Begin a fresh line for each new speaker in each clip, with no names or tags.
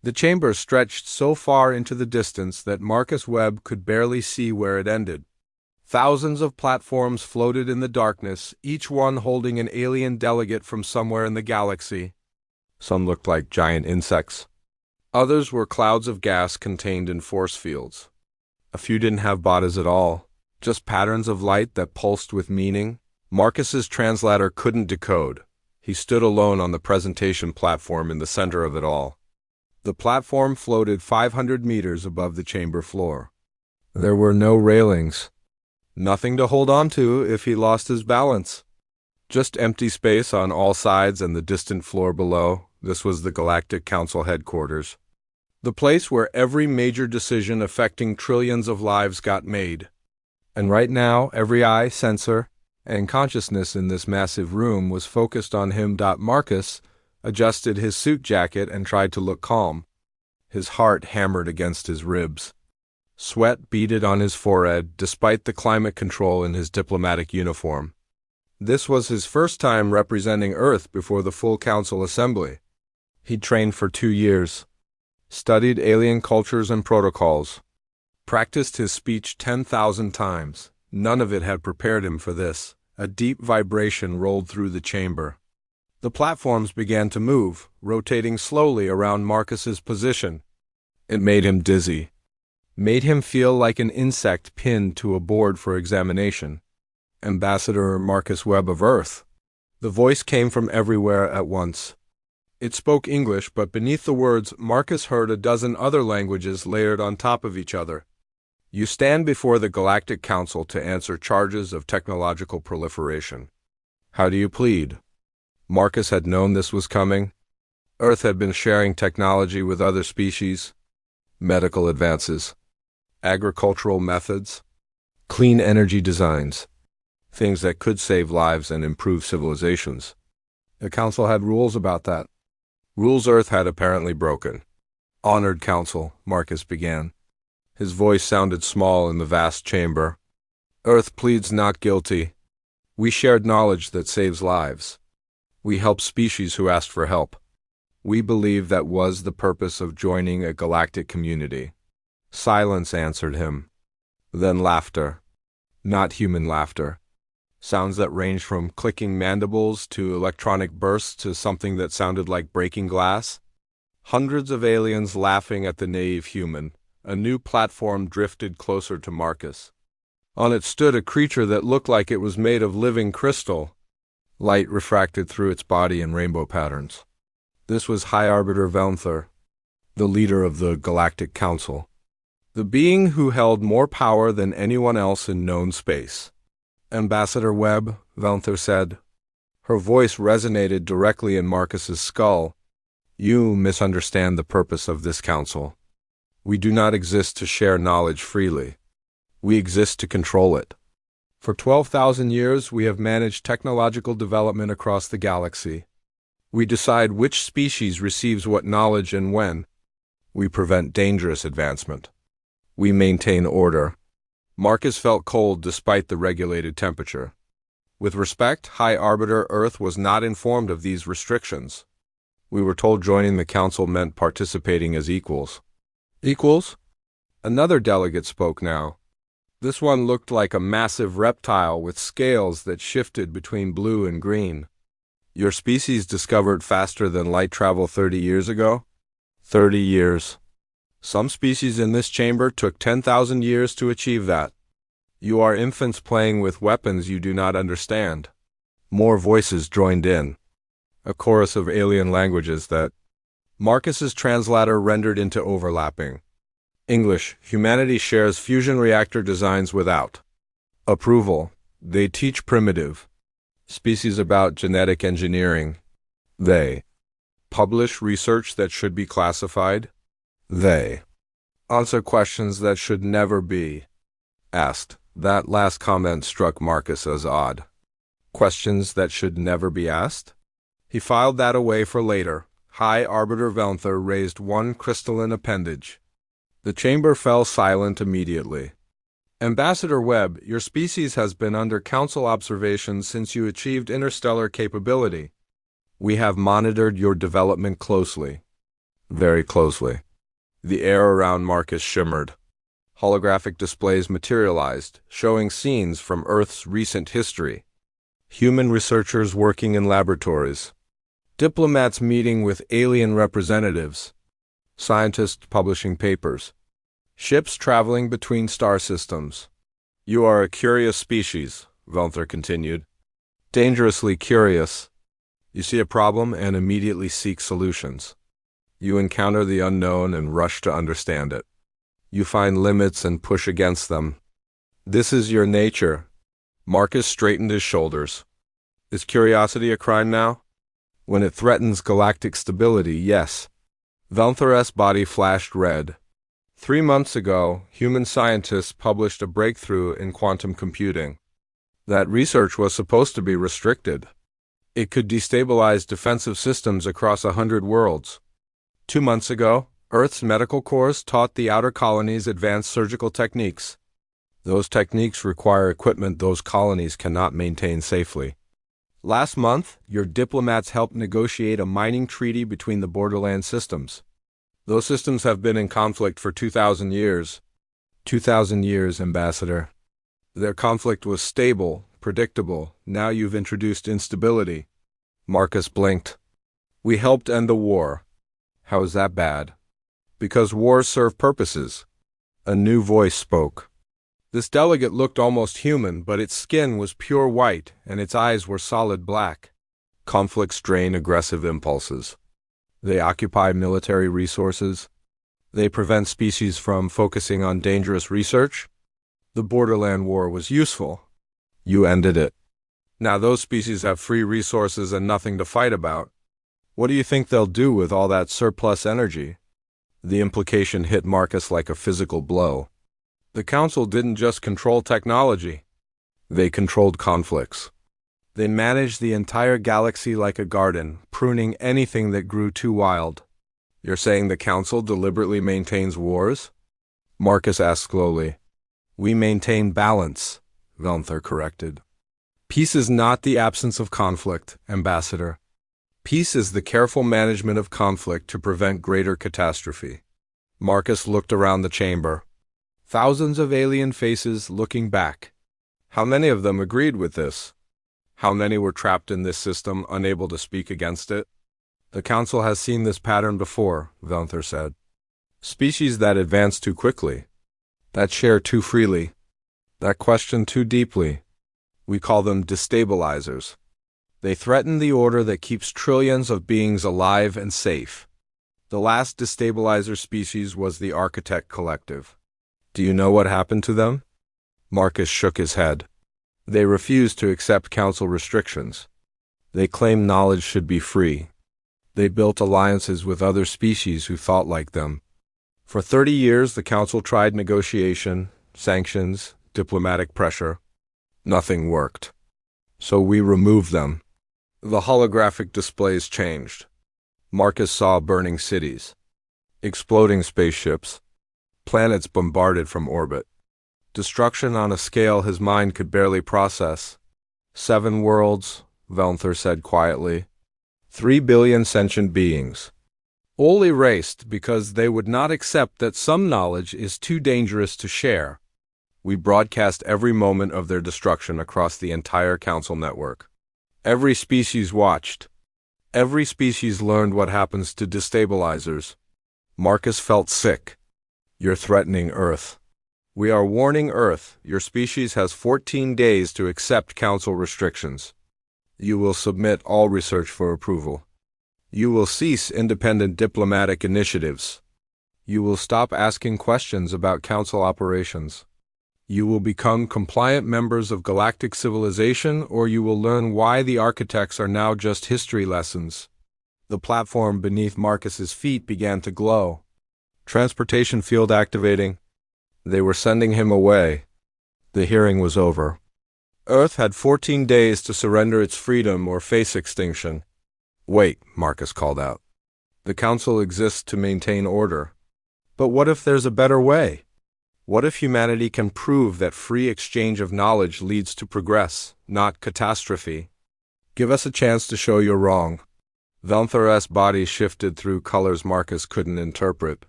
The chamber stretched so far into the distance that Marcus Webb could barely see where it ended. Thousands of platforms floated in the darkness, each one holding an alien delegate from somewhere in the galaxy. Some looked like giant insects. Others were clouds of gas contained in force fields. A few didn't have bodies at all, just patterns of light that pulsed with meaning. Marcus's translator couldn't decode. He stood alone on the presentation platform in the center of it all. The platform floated 500 meters above the chamber floor. There were no railings. Nothing to hold on to if he lost his balance. Just empty space on all sides and the distant floor below. This was the Galactic Council headquarters. The place where every major decision affecting trillions of lives got made. And right now, every eye, sensor, and consciousness in this massive room was focused on him. Marcus adjusted his suit jacket and tried to look calm. His heart hammered against his ribs. Sweat beaded on his forehead despite the climate control in his diplomatic uniform. This was his first time representing Earth before the full council assembly. He'd trained for 2 years, studied alien cultures and protocols, practiced his speech 10,000 times. None of it had prepared him for this. A deep vibration rolled through the chamber. The platforms began to move, rotating slowly around Marcus's position. It made him dizzy, made him feel like an insect pinned to a board for examination. Ambassador Marcus Webb of Earth. The voice came from everywhere at once. It spoke English, but beneath the words, Marcus heard a dozen other languages layered on top of each other. You stand before the Galactic Council to answer charges of technological proliferation. How do you plead? Marcus had known this was coming. Earth had been sharing technology with other species, medical advances, agricultural methods, clean energy designs, things that could save lives and improve civilizations. The Council had rules about that. Rules Earth had apparently broken. Honored Council, Marcus began. His voice sounded small in the vast chamber. Earth pleads not guilty. We shared knowledge that saves lives. We help species who asked for help. We believe that was the purpose of joining a galactic community. Silence answered him. Then laughter. Not human laughter. Sounds that ranged from clicking mandibles to electronic bursts to something that sounded like breaking glass. Hundreds of aliens laughing at the naive human. A new platform drifted closer to Marcus. On it stood a creature that looked like it was made of living crystal. Light refracted through its body in rainbow patterns. This was High Arbiter Velnther, the leader of the Galactic Council. The being who held more power than anyone else in known space. Ambassador Webb, Velnther said. Her voice resonated directly in Marcus's skull. You misunderstand the purpose of this council. We do not exist to share knowledge freely. We exist to control it. For 12,000 years, we have managed technological development across the galaxy. We decide which species receives what knowledge and when. We prevent dangerous advancement. We maintain order. Marcus felt cold despite the regulated temperature. With respect, High Arbiter Earth was not informed of these restrictions. We were told joining the council meant participating as equals. Equals? Another delegate spoke now. This one looked like a massive reptile with scales that shifted between blue and green. Your species discovered faster than light travel 30 years ago? 30 years. Some species in this chamber took 10,000 years to achieve that. You are infants playing with weapons you do not understand. More voices joined in. A chorus of alien languages that Marcus's translator rendered into overlapping. English, humanity shares fusion reactor designs without approval. They teach primitive. Species about genetic engineering. They publish research that should be classified. They answer questions that should never be asked. That last comment struck Marcus as odd. Questions that should never be asked? He filed that away for later. High Arbiter Velnther raised one crystalline appendage. The chamber fell silent immediately. Ambassador Webb, your species has been under council observation since you achieved interstellar capability. We have monitored your development closely. Very closely. The air around Marcus shimmered. Holographic displays materialized, showing scenes from Earth's recent history. Human researchers working in laboratories. Diplomats meeting with alien representatives. Scientists publishing papers. Ships traveling between star systems. You are a curious species, Velther continued. Dangerously curious. You see a problem and immediately seek solutions. You encounter the unknown and rush to understand it. You find limits and push against them. This is your nature. Marcus straightened his shoulders. Is curiosity a crime now? When it threatens galactic stability, yes. Velther's body flashed red. 3 months ago, human scientists published a breakthrough in quantum computing. That research was supposed to be restricted. It could destabilize defensive systems across 100 worlds. 2 months ago, Earth's medical corps taught the outer colonies advanced surgical techniques. Those techniques require equipment those colonies cannot maintain safely. Last month, your diplomats helped negotiate a mining treaty between the borderland systems. Those systems have been in conflict for 2,000 years. 2,000 years, Ambassador. Their conflict was stable, predictable. Now you've introduced instability. Marcus blinked. We helped end the war. How is that bad? Because wars serve purposes. A new voice spoke. This delegate looked almost human, but its skin was pure white, and its eyes were solid black. Conflicts drain aggressive impulses. They occupy military resources. They prevent species from focusing on dangerous research. The borderland war was useful. You ended it. Now those species have free resources and nothing to fight about. What do you think they'll do with all that surplus energy? The implication hit Marcus like a physical blow. The Council didn't just control technology. They controlled conflicts. They managed the entire galaxy like a garden, pruning anything that grew too wild. You're saying the Council deliberately maintains wars? Marcus asked slowly. We maintain balance, Velther corrected. Peace is not the absence of conflict, Ambassador. Peace is the careful management of conflict to prevent greater catastrophe. Marcus looked around the chamber. Thousands of alien faces looking back. How many of them agreed with this? How many were trapped in this system, unable to speak against it? The Council has seen this pattern before, Velther said. Species that advance too quickly, that share too freely, that question too deeply. We call them destabilizers. They threaten the order that keeps trillions of beings alive and safe. The last destabilizer species was the Architect Collective. Do you know what happened to them? Marcus shook his head. They refused to accept Council restrictions. They claimed knowledge should be free. They built alliances with other species who thought like them. For 30 years, the Council tried negotiation, sanctions, diplomatic pressure. Nothing worked. So we removed them. The holographic displays changed. Marcus saw burning cities, exploding spaceships, planets bombarded from orbit. Destruction on a scale his mind could barely process. 7 worlds, Velther said quietly. 3 billion sentient beings. All erased because they would not accept that some knowledge is too dangerous to share. We broadcast every moment of their destruction across the entire Council network. Every species watched. Every species learned what happens to destabilizers. Marcus felt sick. You're threatening Earth. We are warning Earth. Your species has 14 days to accept Council restrictions. You will submit all research for approval. You will cease independent diplomatic initiatives. You will stop asking questions about Council operations. You will become compliant members of galactic civilization, or you will learn why the architects are now just history lessons. The platform beneath Marcus's feet began to glow. Transportation field activating. They were sending him away. The hearing was over. Earth had 14 days to surrender its freedom or face extinction. Wait, Marcus called out. The Council exists to maintain order. But what if there's a better way? What if humanity can prove that free exchange of knowledge leads to progress, not catastrophe? Give us a chance to show you're wrong. Velnthor's body shifted through colors Marcus couldn't interpret.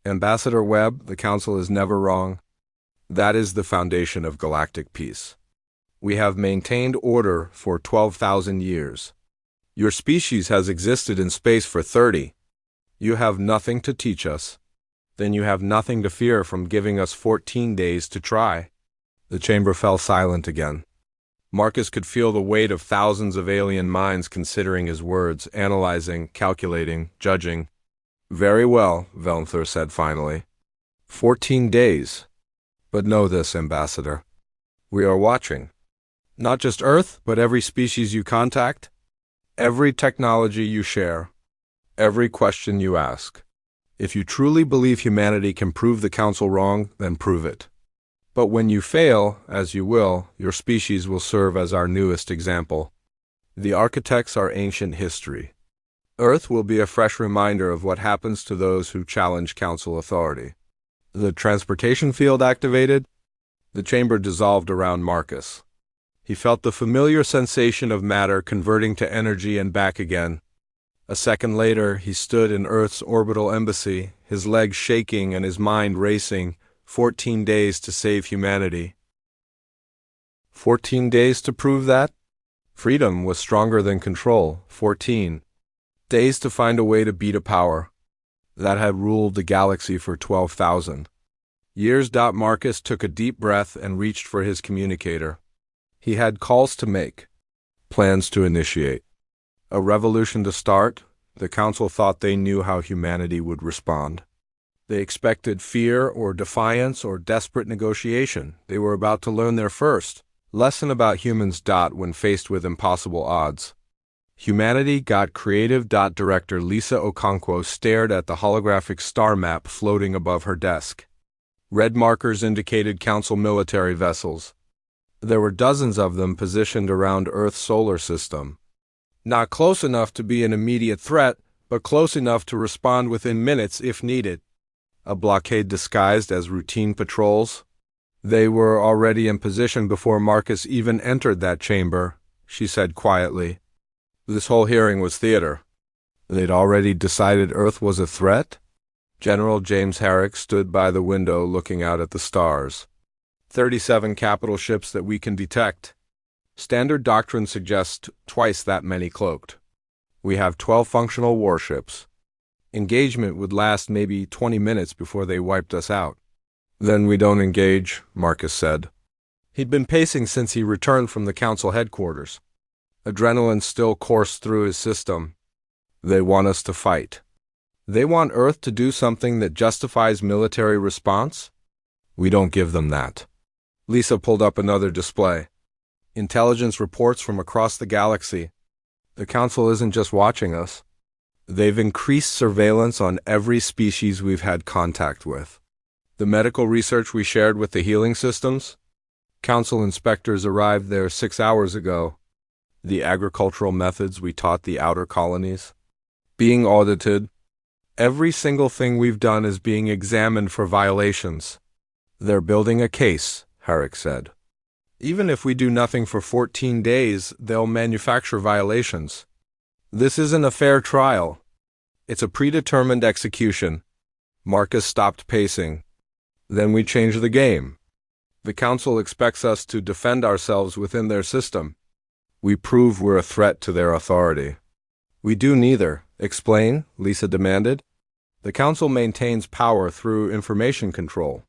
Ambassador Webb, the Council is never wrong. That is the foundation of galactic peace. We have maintained order for 12,000 years. Your species has existed in space for 30. You have nothing to teach us. Then you have nothing to fear from giving us 14 days to try. The chamber fell silent again. Marcus could feel the weight of thousands of alien minds considering his words, analyzing, calculating, judging. Very well, Velnthor said finally. 14 days. But know this, Ambassador. We are watching. Not just Earth, but every species you contact, every technology you share, every question you ask. If you truly believe humanity can prove the Council wrong, then prove it. But when you fail, as you will, your species will serve as our newest example. The architects are ancient history. Earth will be a fresh reminder of what happens to those who challenge Council authority. The transportation field activated. The chamber dissolved around Marcus. He felt the familiar sensation of matter converting to energy and back again. A second later, he stood in Earth's orbital embassy, his legs shaking and his mind racing. 14 days to save humanity. 14 days to prove that? Freedom was stronger than control. 14 days to find a way to beat a power that had ruled the galaxy for 12,000 years. Marcus took a deep breath and reached for his communicator. He had calls to make, plans to initiate, a revolution to start. The Council thought they knew how humanity would respond. They expected fear or defiance or desperate negotiation. They were about to learn their first lesson about humans. When faced with impossible odds. Humanity got creative. Director Lisa Okonkwo stared at the holographic star map floating above her desk. Red markers indicated Council military vessels. There were dozens of them positioned around Earth's solar system. Not close enough to be an immediate threat, but close enough to respond within minutes if needed. A blockade disguised as routine patrols. They were already in position before Marcus even entered that chamber, she said quietly. This whole hearing was theater. They'd already decided Earth was a threat? General James Herrick stood by the window looking out at the stars. 37 capital ships that we can detect. Standard doctrine suggests twice that many cloaked. We have 12 functional warships. Engagement would last maybe 20 minutes before they wiped us out. Then we don't engage, Marcus said. He'd been pacing since he returned from the Council headquarters. Adrenaline still coursed through his system. They want us to fight. They want Earth to do something that justifies military response? We don't give them that. Lisa pulled up another display. Intelligence reports from across the galaxy. The Council isn't just watching us. They've increased surveillance on every species we've had contact with. The medical research we shared with the healing systems? Council inspectors arrived there 6 hours ago. The agricultural methods we taught the outer colonies? Being audited. Every single thing we've done is being examined for violations. They're building a case, Herrick said. Even if we do nothing for 14 days, they'll manufacture violations. This isn't a fair trial. It's a predetermined execution. Marcus stopped pacing. Then we change the game. The Council expects us to defend ourselves within their system. We prove we're a threat to their authority. We do neither. Explain, Lisa demanded. The Council maintains power through information control.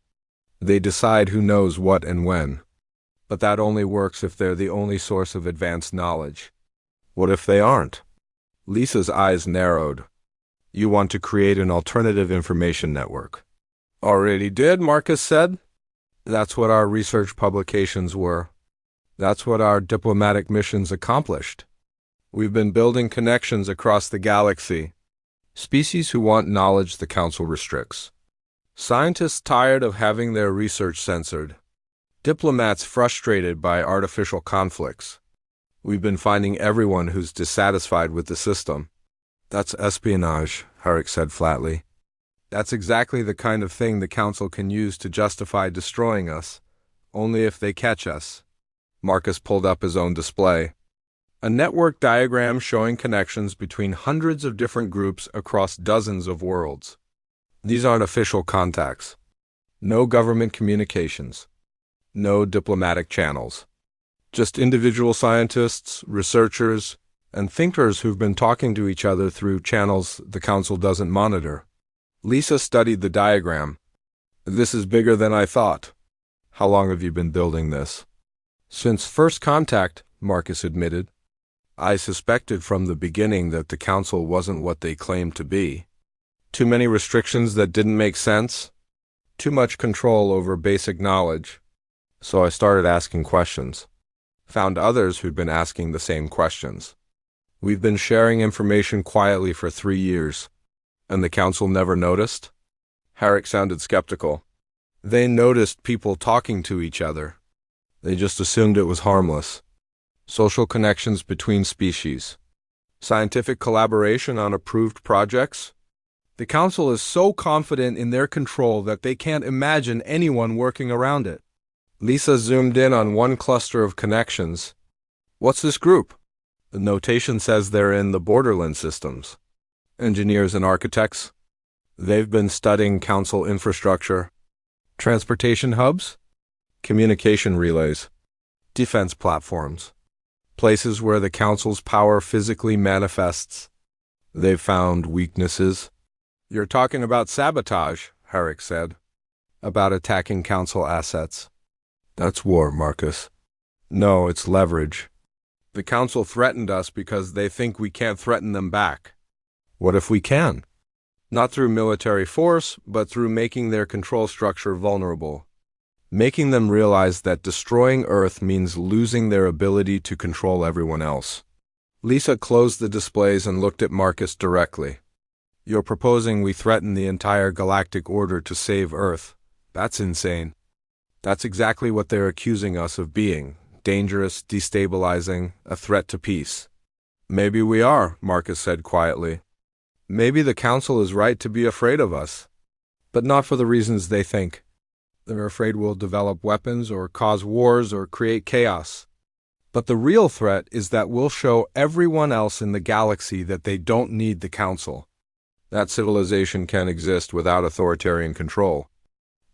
They decide who knows what and when. But that only works if they're the only source of advanced knowledge. What if they aren't? Lisa's eyes narrowed. You want to create an alternative information network. Already did, Marcus said. That's what our research publications were. That's what our diplomatic missions accomplished. We've been building connections across the galaxy. Species who want knowledge the Council restricts. Scientists tired of having their research censored. Diplomats frustrated by artificial conflicts. We've been finding everyone who's dissatisfied with the system. That's espionage, Herrick said flatly. That's exactly the kind of thing the Council can use to justify destroying us, only if they catch us. Marcus pulled up his own display. A network diagram showing connections between hundreds of different groups across dozens of worlds. These aren't official contacts. No government communications. No diplomatic channels. Just individual scientists, researchers, and thinkers who've been talking to each other through channels the Council doesn't monitor. Lisa studied the diagram. This is bigger than I thought. How long have you been building this? Since first contact, Marcus admitted. I suspected from the beginning that the Council wasn't what they claimed to be. Too many restrictions that didn't make sense. Too much control over basic knowledge. So I started asking questions. Found others who'd been asking the same questions. We've been sharing information quietly for 3 years. And the Council never noticed? Herrick sounded skeptical. They noticed people talking to each other. They just assumed it was harmless. Social connections between species. Scientific collaboration on approved projects. The Council is so confident in their control that they can't imagine anyone working around it. Lisa zoomed in on one cluster of connections. What's this group? The notation says they're in the borderland systems. Engineers and architects. They've been studying Council infrastructure. Transportation hubs? Communication relays. Defense platforms. Places where the Council's power physically manifests. They've found weaknesses. You're talking about sabotage, Herrick said. About attacking Council assets. That's war, Marcus. No, it's leverage. The Council threatened us because they think we can't threaten them back. What if we can? Not through military force, but through making their control structure vulnerable. Making them realize that destroying Earth means losing their ability to control everyone else. Lisa closed the displays and looked at Marcus directly. You're proposing we threaten the entire galactic order to save Earth. That's insane. That's exactly what they're accusing us of being. Dangerous, destabilizing, a threat to peace. Maybe we are, Marcus said quietly. Maybe the Council is right to be afraid of us. But not for the reasons they think. They're afraid we'll develop weapons or cause wars or create chaos. But the real threat is that we'll show everyone else in the galaxy that they don't need the Council. That civilization can exist without authoritarian control.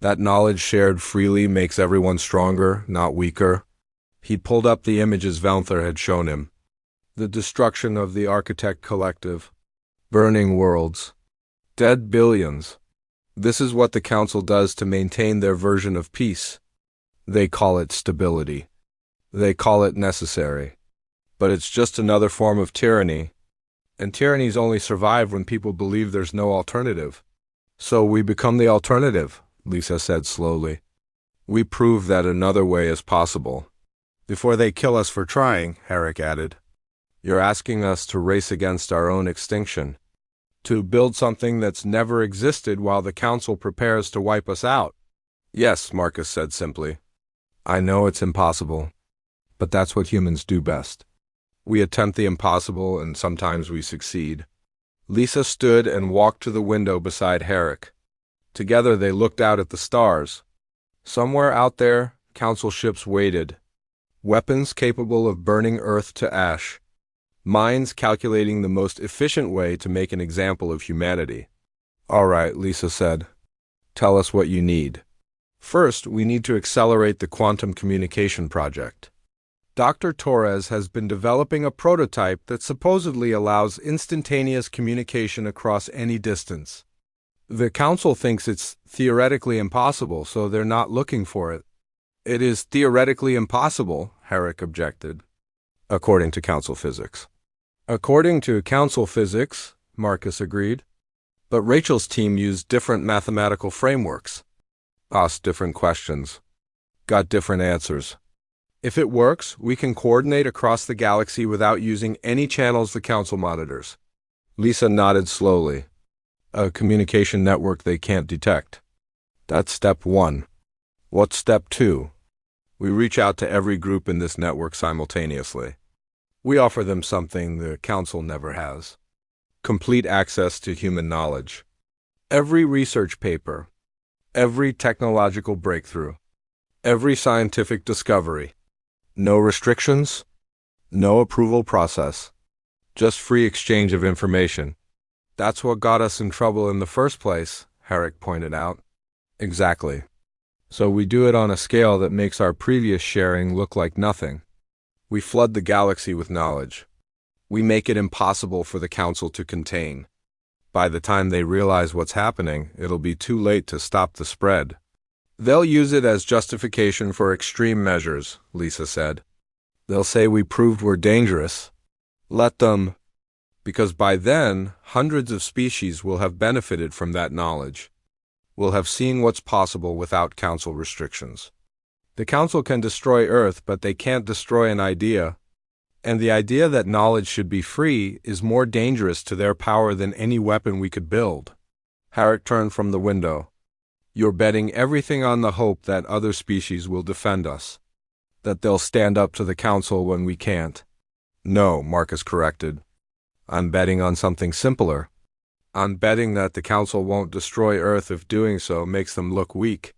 That knowledge shared freely makes everyone stronger, not weaker. He'd pulled up the images Valnther had shown him. The destruction of the Architect Collective. Burning worlds. Dead billions. This is what the Council does to maintain their version of peace. They call it stability. They call it necessary. But it's just another form of tyranny. And tyrannies only survive when people believe there's no alternative. So we become the alternative, Lisa said slowly. We prove that another way is possible. Before they kill us for trying, Herrick added. You're asking us to race against our own extinction. To build something that's never existed while the Council prepares to wipe us out. Yes, Marcus said simply. I know it's impossible. But that's what humans do best. We attempt the impossible and sometimes we succeed. Lisa stood and walked to the window beside Herrick. Together they looked out at the stars. Somewhere out there, Council ships waited. Weapons capable of burning Earth to ash. Minds calculating the most efficient way to make an example of humanity. All right, Lisa said. Tell us what you need. First, we need to accelerate the quantum communication project. Dr. Torres has been developing a prototype that supposedly allows instantaneous communication across any distance. The Council thinks it's theoretically impossible, so they're not looking for it. It is theoretically impossible, Herrick objected. According to Council physics. According to Council physics, Marcus agreed. But Rachel's team used different mathematical frameworks. Asked different questions. Got different answers. If it works, we can coordinate across the galaxy without using any channels the Council monitors. Lisa nodded slowly. A communication network they can't detect. That's step 1. What's step 2? We reach out to every group in this network simultaneously. We offer them something the Council never has. Complete access to human knowledge. Every research paper. Every technological breakthrough. Every scientific discovery. No restrictions. No approval process. Just free exchange of information. That's what got us in trouble in the first place, Herrick pointed out. Exactly. So we do it on a scale that makes our previous sharing look like nothing. We flood the galaxy with knowledge. We make it impossible for the Council to contain. By the time they realize what's happening, it'll be too late to stop the spread. They'll use it as justification for extreme measures, Lisa said. They'll say we proved we're dangerous. Let them, because by then, hundreds of species will have benefited from that knowledge. We'll have seen what's possible without Council restrictions. The Council can destroy Earth, but they can't destroy an idea. And the idea that knowledge should be free is more dangerous to their power than any weapon we could build. Herrick turned from the window. You're betting everything on the hope that other species will defend us. That they'll stand up to the Council when we can't. No, Marcus corrected. I'm betting on something simpler. I'm betting that the Council won't destroy Earth if doing so makes them look weak.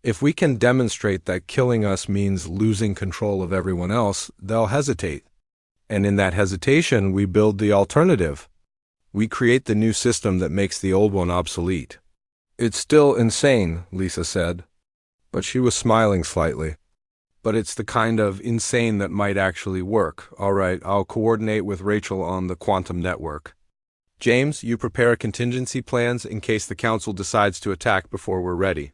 If we can demonstrate that killing us means losing control of everyone else, they'll hesitate. And in that hesitation, we build the alternative. We create the new system that makes the old one obsolete. It's still insane, Lisa said. But she was smiling slightly. But it's the kind of insane that might actually work. All right, I'll coordinate with Rachel on the quantum network. James, you prepare contingency plans in case the Council decides to attack before we're ready.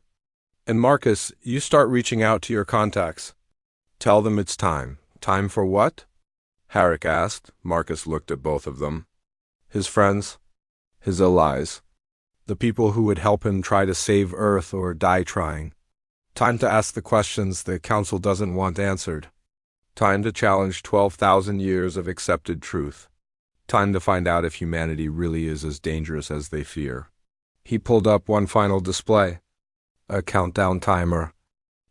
And Marcus, you start reaching out to your contacts. Tell them it's time. Time for what? Herrick asked. Marcus looked at both of them. His friends. His allies. The people who would help him try to save Earth or die trying. Time to ask the questions the Council doesn't want answered. Time to challenge 12,000 years of accepted truth. Time to find out if humanity really is as dangerous as they fear. He pulled up one final display. A countdown timer.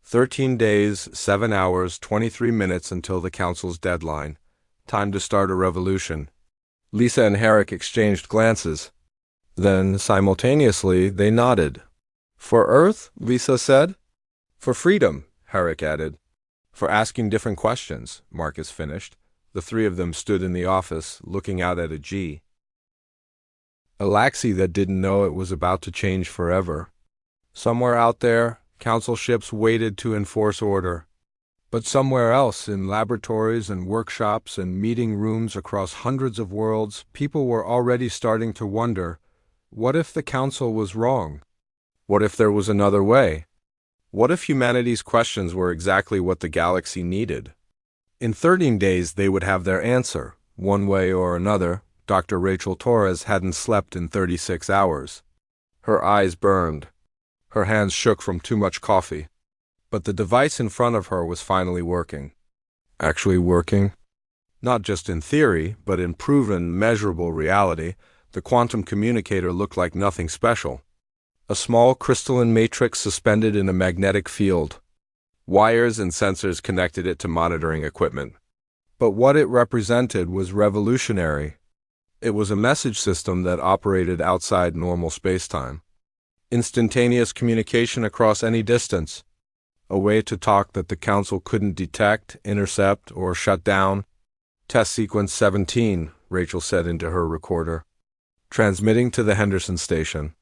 13 days, 7 hours, 23 minutes until the Council's deadline. Time to start a revolution. Lisa and Herrick exchanged glances. Then, simultaneously, they nodded. For Earth, Lisa said. For freedom, Herrick added. For asking different questions, Marcus finished. The three of them stood in the office, looking out at a G. A galaxy that didn't know it was about to change forever. Somewhere out there, Council ships waited to enforce order. But somewhere else, in laboratories and workshops and meeting rooms across hundreds of worlds, people were already starting to wonder, what if the Council was wrong? What if there was another way? What if humanity's questions were exactly what the galaxy needed? In 13 days, they would have their answer. One way or another, Dr. Rachel Torres hadn't slept in 36 hours. Her eyes burned. Her hands shook from too much coffee. But the device in front of her was finally working. Actually working? Not just in theory, but in proven, measurable reality, the quantum communicator looked like nothing special. A small crystalline matrix suspended in a magnetic field. Wires and sensors connected it to monitoring equipment. But what it represented was revolutionary. It was a message system that operated outside normal spacetime. Instantaneous communication across any distance. A way to talk that the Council couldn't detect, intercept, or shut down. Test sequence 17, Rachel said into her recorder. Transmitting to the Henderson station.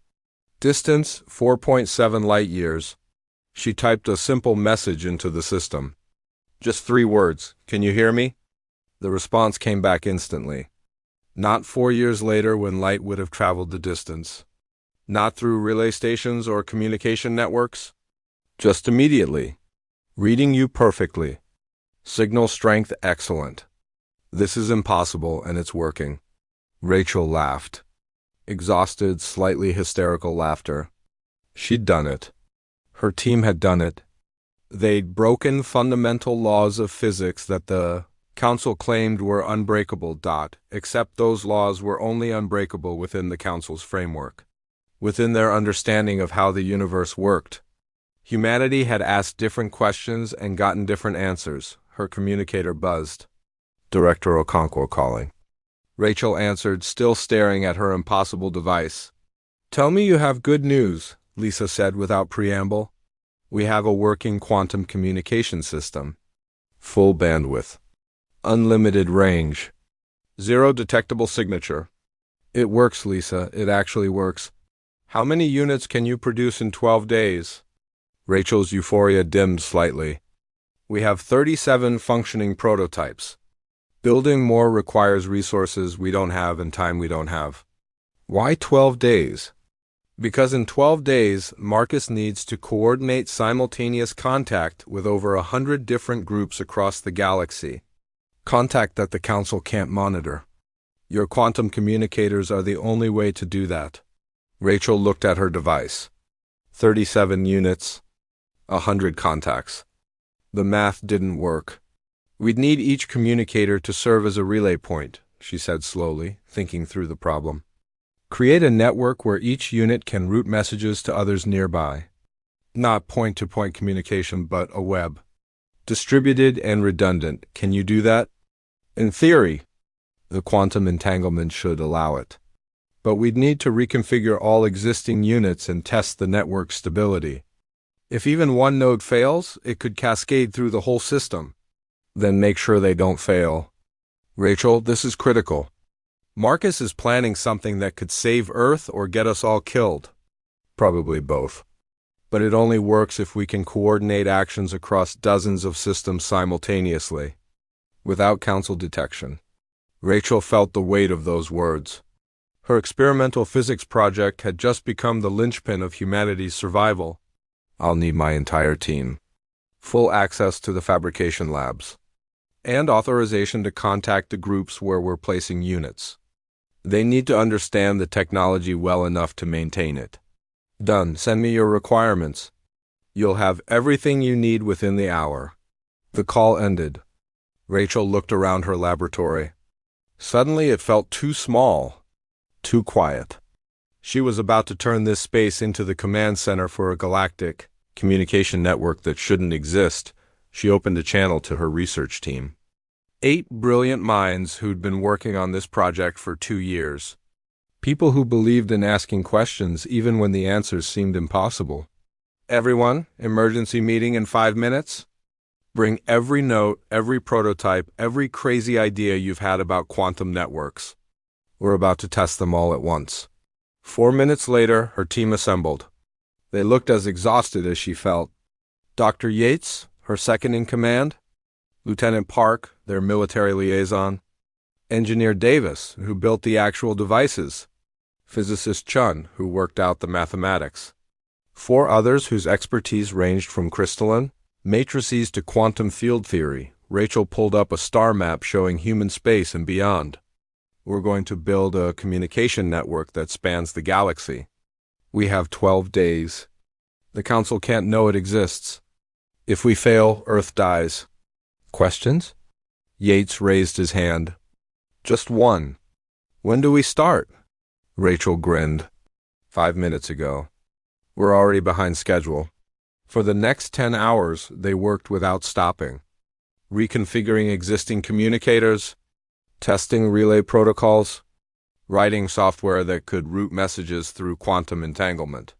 Distance 4.7 light-years. She typed a simple message into the system. Just 3 words. Can you hear me? The response came back instantly. Not 4 years later when light would have traveled the distance. Not through relay stations or communication networks. Just immediately. Reading you perfectly. Signal strength excellent. This is impossible and it's working. Rachel laughed. Exhausted, slightly hysterical laughter. She'd done it. Her team had done it. They'd broken fundamental laws of physics that the Council claimed were unbreakable. Except those laws were only unbreakable within the Council's framework. Within their understanding of how the universe worked. Humanity had asked different questions and gotten different answers. Her communicator buzzed. Director Okonkwo calling. Rachel answered, still staring at her impossible device. Tell me you have good news, Lisa said without preamble. We have a working quantum communication system. Full bandwidth. Unlimited range. Zero detectable signature. It works, Lisa. It actually works. How many units can you produce in 12 days? Rachel's euphoria dimmed slightly. We have 37 functioning prototypes. Building more requires resources we don't have and time we don't have. Why 12 days? Because in 12 days, Marcus needs to coordinate simultaneous contact with over 100 different groups across the galaxy. Contact that the Council can't monitor. Your quantum communicators are the only way to do that. Rachel looked at her device. 37 units, 100 contacts. The math didn't work. We'd need each communicator to serve as a relay point, she said slowly, thinking through the problem. Create a network where each unit can route messages to others nearby. Not point-to-point communication, but a web. Distributed and redundant. Can you do that? In theory, the quantum entanglement should allow it. But we'd need to reconfigure all existing units and test the network stability. If even one node fails, it could cascade through the whole system. Then make sure they don't fail. Rachel, this is critical. Marcus is planning something that could save Earth or get us all killed. Probably both. But it only works if we can coordinate actions across dozens of systems simultaneously, without Council detection. Rachel felt the weight of those words. Her experimental physics project had just become the linchpin of humanity's survival. I'll need my entire team. Full access to the fabrication labs. And authorization to contact the groups where we're placing units. They need to understand the technology well enough to maintain it. Done. Send me your requirements. You'll have everything you need within the hour. The call ended. Rachel looked around her laboratory. Suddenly it felt too small, too quiet. She was about to turn this space into the command center for a galactic communication network that shouldn't exist. She opened a channel to her research team. 8 brilliant minds who'd been working on this project for 2 years. People who believed in asking questions even when the answers seemed impossible. Everyone, emergency meeting in 5 minutes. Bring every note, every prototype, every crazy idea you've had about quantum networks. We're about to test them all at once. 4 minutes later, her team assembled. They looked as exhausted as she felt. Dr. Yates, her second in command. Lieutenant Park, their military liaison. Engineer Davis, who built the actual devices. Physicist Chun, who worked out the mathematics. 4 others whose expertise ranged from crystalline matrices to quantum field theory. Rachel pulled up a star map showing human space and beyond. We're going to build a communication network that spans the galaxy. We have 12 days. The Council can't know it exists. If we fail, Earth dies. Questions? Yates raised his hand. Just one. When do we start? Rachel grinned. 5 minutes ago. We're already behind schedule. For the next 10 hours, they worked without stopping. Reconfiguring existing communicators, testing relay protocols, writing software that could route messages through quantum entanglement.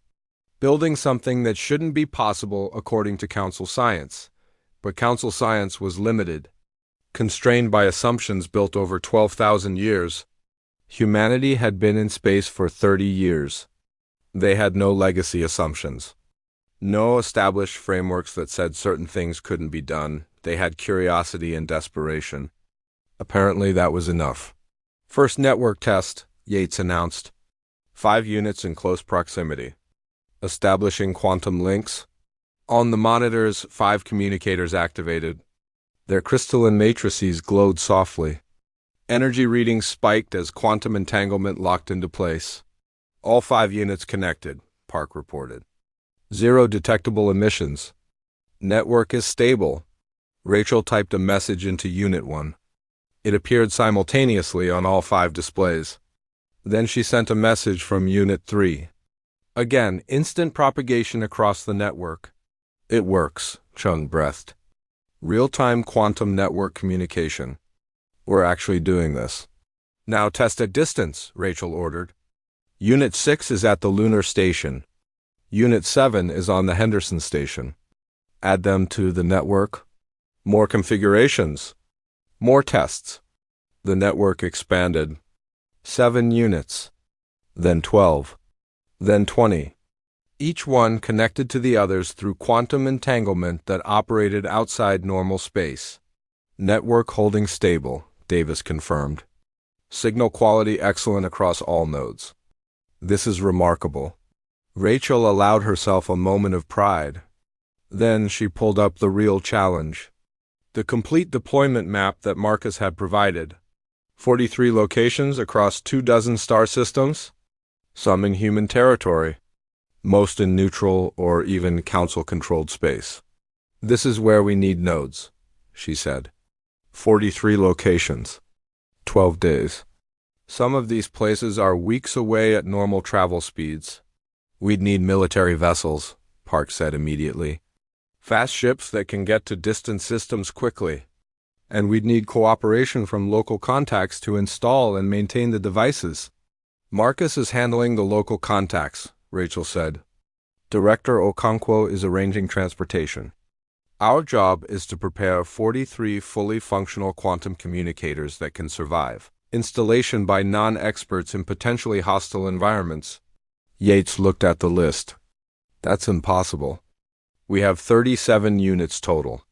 Building something that shouldn't be possible according to Council science. But Council science was limited, constrained by assumptions built over 12,000 years. Humanity had been in space for 30 years. They had no legacy assumptions. No established frameworks that said certain things couldn't be done. They had curiosity and desperation. Apparently that was enough. First network test, Yates announced. 5 units in close proximity. Establishing quantum links. On the monitors, 5 communicators activated. Their crystalline matrices glowed softly. Energy readings spiked as quantum entanglement locked into place. All 5 units connected, Park reported. 0 detectable emissions. Network is stable. Rachel typed a message into Unit 1. It appeared simultaneously on all 5 displays. Then she sent a message from Unit 3. Again, instant propagation across the network. It works, Chung breathed. Real-time quantum network communication. We're actually doing this. Now test at distance, Rachel ordered. Unit 6 is at the lunar station. Unit 7 is on the Henderson station. Add them to the network. More configurations. More tests. The network expanded. 7 units. Then 12. Then 20. Each one connected to the others through quantum entanglement that operated outside normal space. Network holding stable, Davis confirmed. Signal quality excellent across all nodes. This is remarkable. Rachel allowed herself a moment of pride. Then she pulled up the real challenge. The complete deployment map that Marcus had provided. 43 locations across 24 star systems, some in human territory, most in neutral or even council-controlled space. This is where we need nodes, she said. 43 locations. 12 days. Some of these places are weeks away at normal travel speeds. We'd need military vessels, Park said immediately. Fast ships that can get to distant systems quickly. And we'd need cooperation from local contacts to install and maintain the devices. Marcus is handling the local contacts, Rachel said. Director Okonkwo is arranging transportation. Our job is to prepare 43 fully functional quantum communicators that can survive installation by non-experts in potentially hostile environments. Yates looked at the list. That's impossible. We have 37 units total.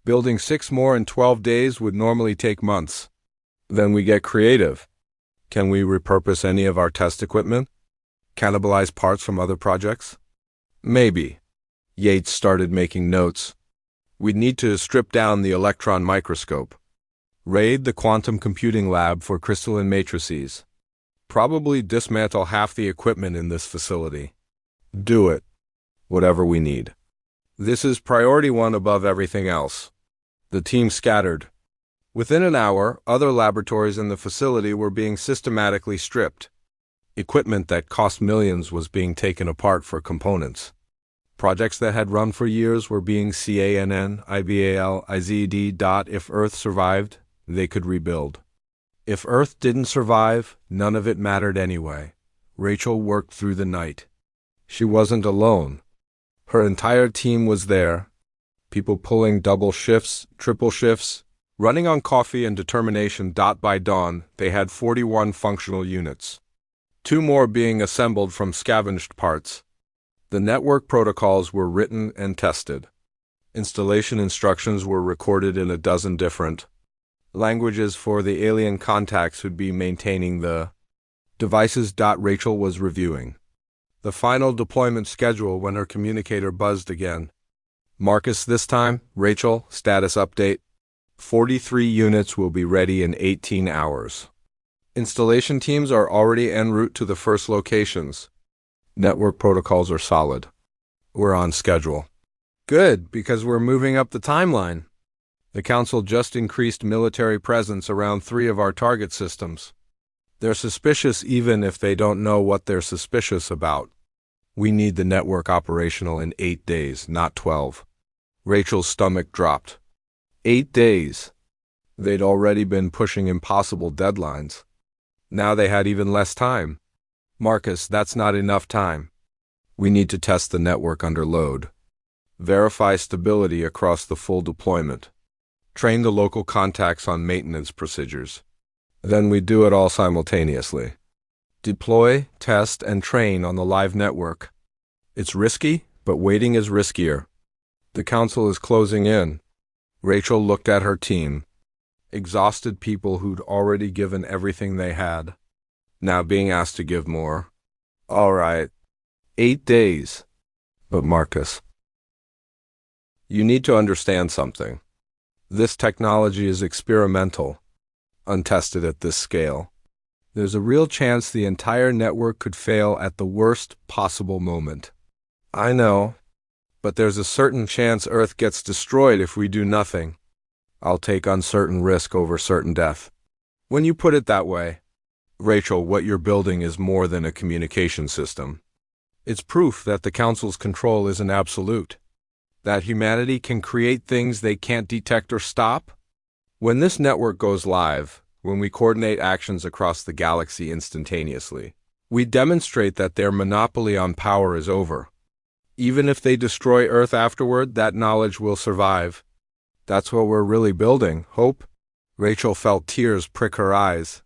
Building 6 more in 12 days would normally take months. Then we get creative. Can we repurpose any of our test equipment? Cannibalize parts from other projects? Maybe. Yates started making notes. We'd need to strip down the electron microscope. Raid the quantum computing lab for crystalline matrices. Probably dismantle half the equipment in this facility. Do it. Whatever we need. This is priority 1 above everything else. The team scattered. Within an hour, other laboratories in the facility were being systematically stripped. Equipment that cost millions was being taken apart for components. Projects that had run for years were being CANN, IBAL, IZD. If Earth survived, they could rebuild. If Earth didn't survive, none of it mattered anyway. Rachel worked through the night. She wasn't alone. Her entire team was there. People pulling double shifts, triple shifts, running on coffee and determination. By dawn, they had 41 functional units. 2 more being assembled from scavenged parts. The network protocols were written and tested. Installation instructions were recorded in a dozen different languages for the alien contacts who'd be maintaining the devices. Rachel was reviewing the final deployment schedule when her communicator buzzed again. Marcus this time. Rachel, status update. 43 units will be ready in 18 hours. Installation teams are already en route to the first locations. Network protocols are solid. We're on schedule. Good, because we're moving up the timeline. The Council just increased military presence around 3 of our target systems. They're suspicious even if they don't know what they're suspicious about. We need the network operational in 8 days, not 12. Rachel's stomach dropped. 8 days. They'd already been pushing impossible deadlines. Now they had even less time. Marcus, that's not enough time. We need to test the network under load. Verify stability across the full deployment. Train the local contacts on maintenance procedures. Then we do it all simultaneously. Deploy, test, and train on the live network. It's risky, but waiting is riskier. The Council is closing in. Rachel looked at her team. Exhausted people who'd already given everything they had. Now being asked to give more. All right. 8 days. But Marcus, you need to understand something. This technology is experimental, untested at this scale. There's a real chance the entire network could fail at the worst possible moment. I know, but there's a certain chance Earth gets destroyed if we do nothing. I'll take uncertain risk over certain death. When you put it that way, Rachel, what you're building is more than a communication system. It's proof that the Council's control isn't absolute. That humanity can create things they can't detect or stop. When this network goes live, when we coordinate actions across the galaxy instantaneously, we demonstrate that their monopoly on power is over. Even if they destroy Earth afterward, that knowledge will survive. That's what we're really building, hope. Rachel felt tears prick her eyes.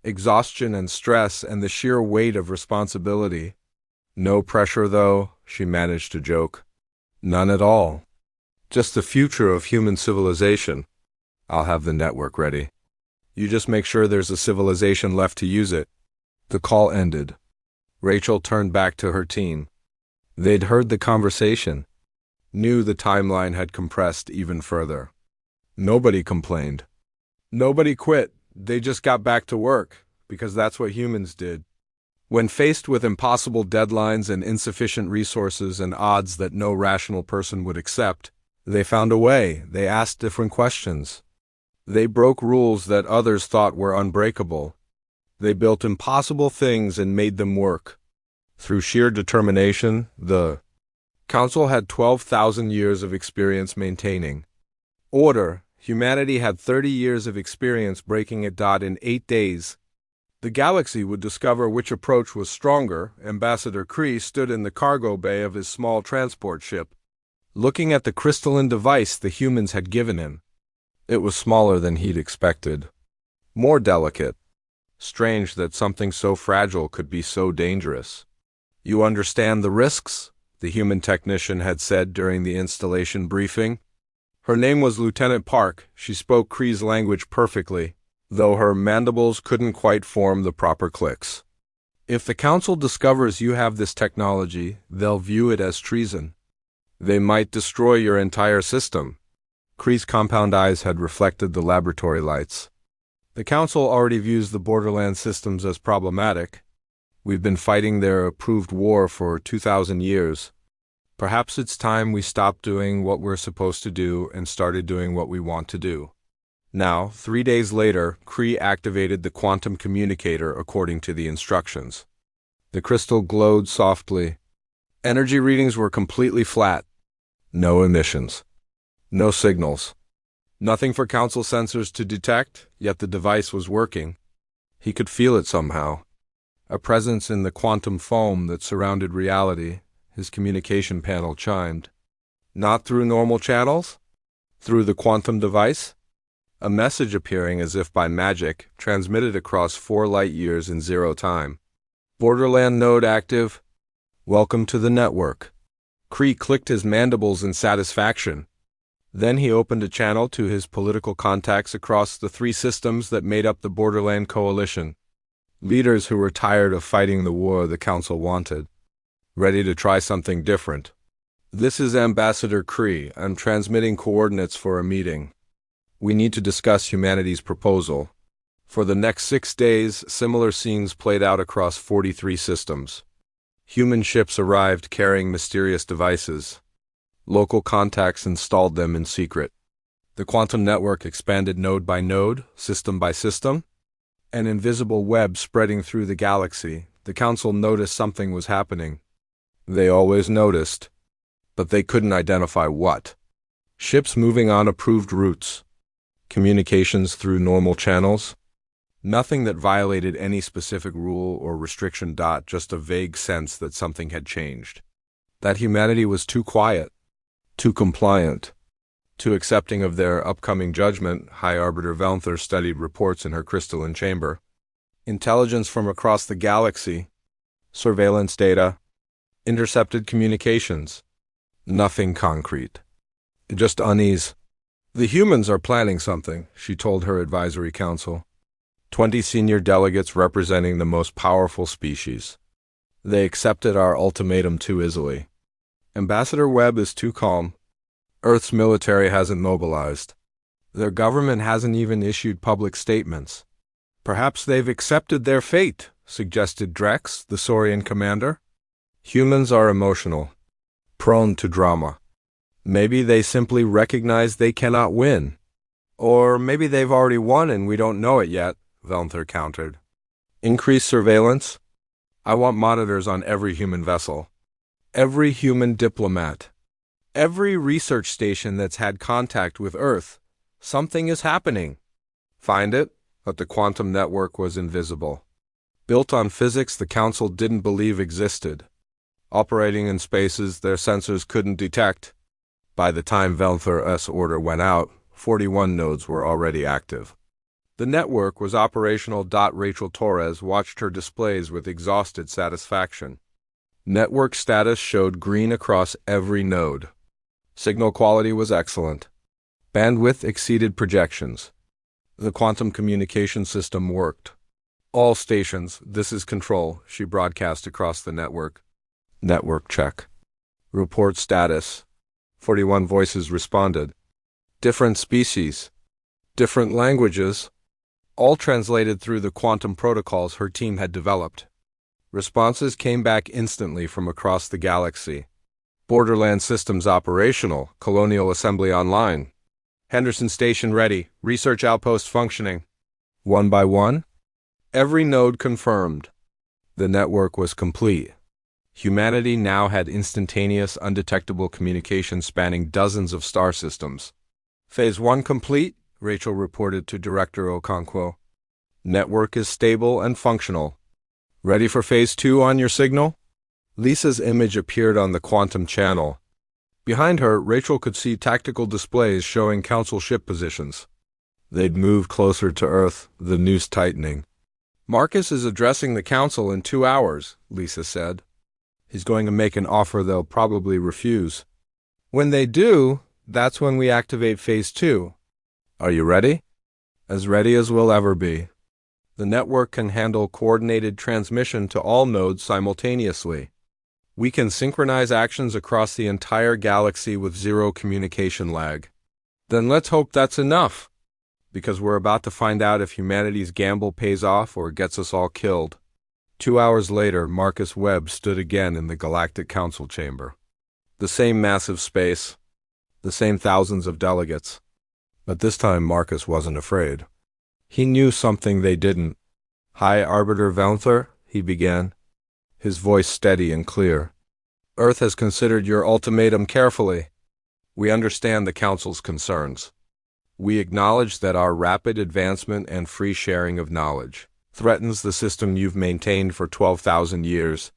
Exhaustion and stress and the sheer weight of responsibility. No pressure, though, she managed to joke. None at all. Just the future of human civilization. I'll have the network ready. You just make sure there's a civilization left to use it. The call ended. Rachel turned back to her team. They'd heard the conversation, knew the timeline had compressed even further. Nobody complained. Nobody quit. They just got back to work, because that's what humans did. When faced with impossible deadlines and insufficient resources and odds that no rational person would accept, they found a way. They asked different questions. They broke rules that others thought were unbreakable. They built impossible things and made them work. Through sheer determination, the Council had 12,000 years of experience maintaining order. Humanity had 30 years of experience breaking it in 8 days. The galaxy would discover which approach was stronger. Ambassador Kree stood in the cargo bay of his small transport ship, looking at the crystalline device the humans had given him. It was smaller than he'd expected. More delicate. Strange that something so fragile could be so dangerous. You understand the risks? The human technician had said during the installation briefing. Her name was Lieutenant Park. She spoke Kree's language perfectly, though her mandibles couldn't quite form the proper clicks. If the Council discovers you have this technology, they'll view it as treason. They might destroy your entire system. Kree's compound eyes had reflected the laboratory lights. The Council already views the borderland systems as problematic. We've been fighting their approved war for 2,000 years. Perhaps it's time we stopped doing what we're supposed to do and started doing what we want to do. Now, 3 days later, Kree activated the quantum communicator according to the instructions. The crystal glowed softly. Energy readings were completely flat. No emissions. No signals. Nothing for Council sensors to detect, yet the device was working. He could feel it somehow. A presence in the quantum foam that surrounded reality. His communication panel chimed. Not through normal channels? Through the quantum device? A message appearing as if by magic, transmitted across 4 light years in 0 time. Borderland node active. Welcome to the network. Kree clicked his mandibles in satisfaction. Then he opened a channel to his political contacts across the 3 systems that made up the Borderland Coalition. Leaders who were tired of fighting the war the Council wanted. Ready to try something different. This is Ambassador Kree. I'm transmitting coordinates for a meeting. We need to discuss humanity's proposal. For the next 6 days, similar scenes played out across 43 systems. Human ships arrived carrying mysterious devices. Local contacts installed them in secret. The quantum network expanded node by node, system by system. An invisible web spreading through the galaxy. The Council noticed something was happening. They always noticed, but they couldn't identify what. Ships moving on approved routes. Communications through normal channels. Nothing that violated any specific rule or restriction. Just a vague sense that something had changed. That humanity was too quiet, too compliant, too accepting of their upcoming judgment. High Arbiter Velnther studied reports in her crystalline chamber. Intelligence from across the galaxy. Surveillance data. Intercepted communications. Nothing concrete. Just unease. The humans are planning something, she told her advisory council. 20 senior delegates representing the most powerful species. They accepted our ultimatum too easily. Ambassador Webb is too calm. Earth's military hasn't mobilized. Their government hasn't even issued public statements. Perhaps they've accepted their fate, suggested Drex, the Saurian commander. Humans are emotional, prone to drama. Maybe they simply recognize they cannot win. Or maybe they've already won and we don't know it yet, Velnther countered. Increase surveillance? I want monitors on every human vessel. Every human diplomat. Every research station that's had contact with Earth. Something is happening. Find it? But the quantum network was invisible. Built on physics the Council didn't believe existed. Operating in spaces their sensors couldn't detect. By the time Velnther's order went out, 41 nodes were already active. The network was operational. Rachel Torres watched her displays with exhausted satisfaction. Network status showed green across every node. Signal quality was excellent. Bandwidth exceeded projections. The quantum communication system worked. All stations, this is control, she broadcast across the network. Network check. Report status. 41 voices responded. Different species. Different languages. All translated through the quantum protocols her team had developed. Responses came back instantly from across the galaxy. Borderland systems operational, Colonial Assembly online. Henderson Station ready, research outpost functioning. One by one, every node confirmed. The network was complete. Humanity now had instantaneous, undetectable communication spanning dozens of star systems. Phase 1 complete, Rachel reported to Director Okonkwo. Network is stable and functional. Ready for Phase 2 on your signal? Lisa's image appeared on the quantum channel. Behind her, Rachel could see tactical displays showing Council ship positions. They'd moved closer to Earth, the noose tightening. Marcus is addressing the Council in 2 hours, Lisa said. He's going to make an offer they'll probably refuse. When they do, that's when we activate Phase 2. Are you ready? As ready as we'll ever be. The network can handle coordinated transmission to all nodes simultaneously. We can synchronize actions across the entire galaxy with zero communication lag. Then let's hope that's enough, because we're about to find out if humanity's gamble pays off or gets us all killed. 2 hours later, Marcus Webb stood again in the Galactic Council chamber. The same massive space, the same thousands of delegates. But this time Marcus wasn't afraid. He knew something they didn't. High Arbiter Velnther, he began, his voice steady and clear. Earth has considered your ultimatum carefully. We understand the Council's concerns. We acknowledge that our rapid advancement and free sharing of knowledge threatens the system you've maintained for 12,000 years.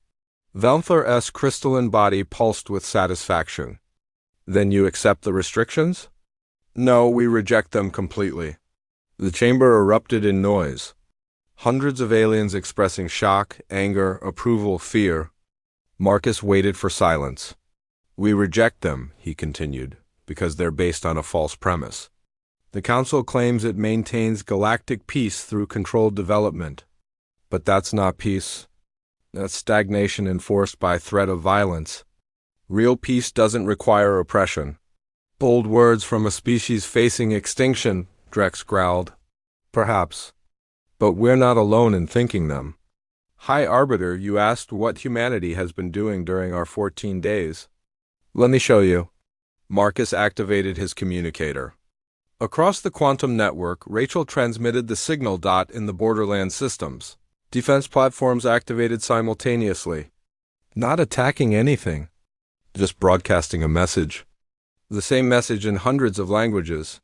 Velnther's crystalline body pulsed with satisfaction. Then you accept the restrictions? No, we reject them completely. The chamber erupted in noise. Hundreds of aliens expressing shock, anger, approval, fear. Marcus waited for silence. We reject them, he continued, because they're based on a false premise. The Council claims it maintains galactic peace through controlled development. But that's not peace. That's stagnation enforced by threat of violence. Real peace doesn't require oppression. Bold words from a species facing extinction, Drex growled. Perhaps. But we're not alone in thinking them. High Arbiter, you asked what humanity has been doing during our 14 days. Let me show you. Marcus activated his communicator. Across the quantum network, Rachel transmitted the signal dot in the borderland systems. Defense platforms activated simultaneously. Not attacking anything. Just broadcasting a message. The same message in hundreds of languages.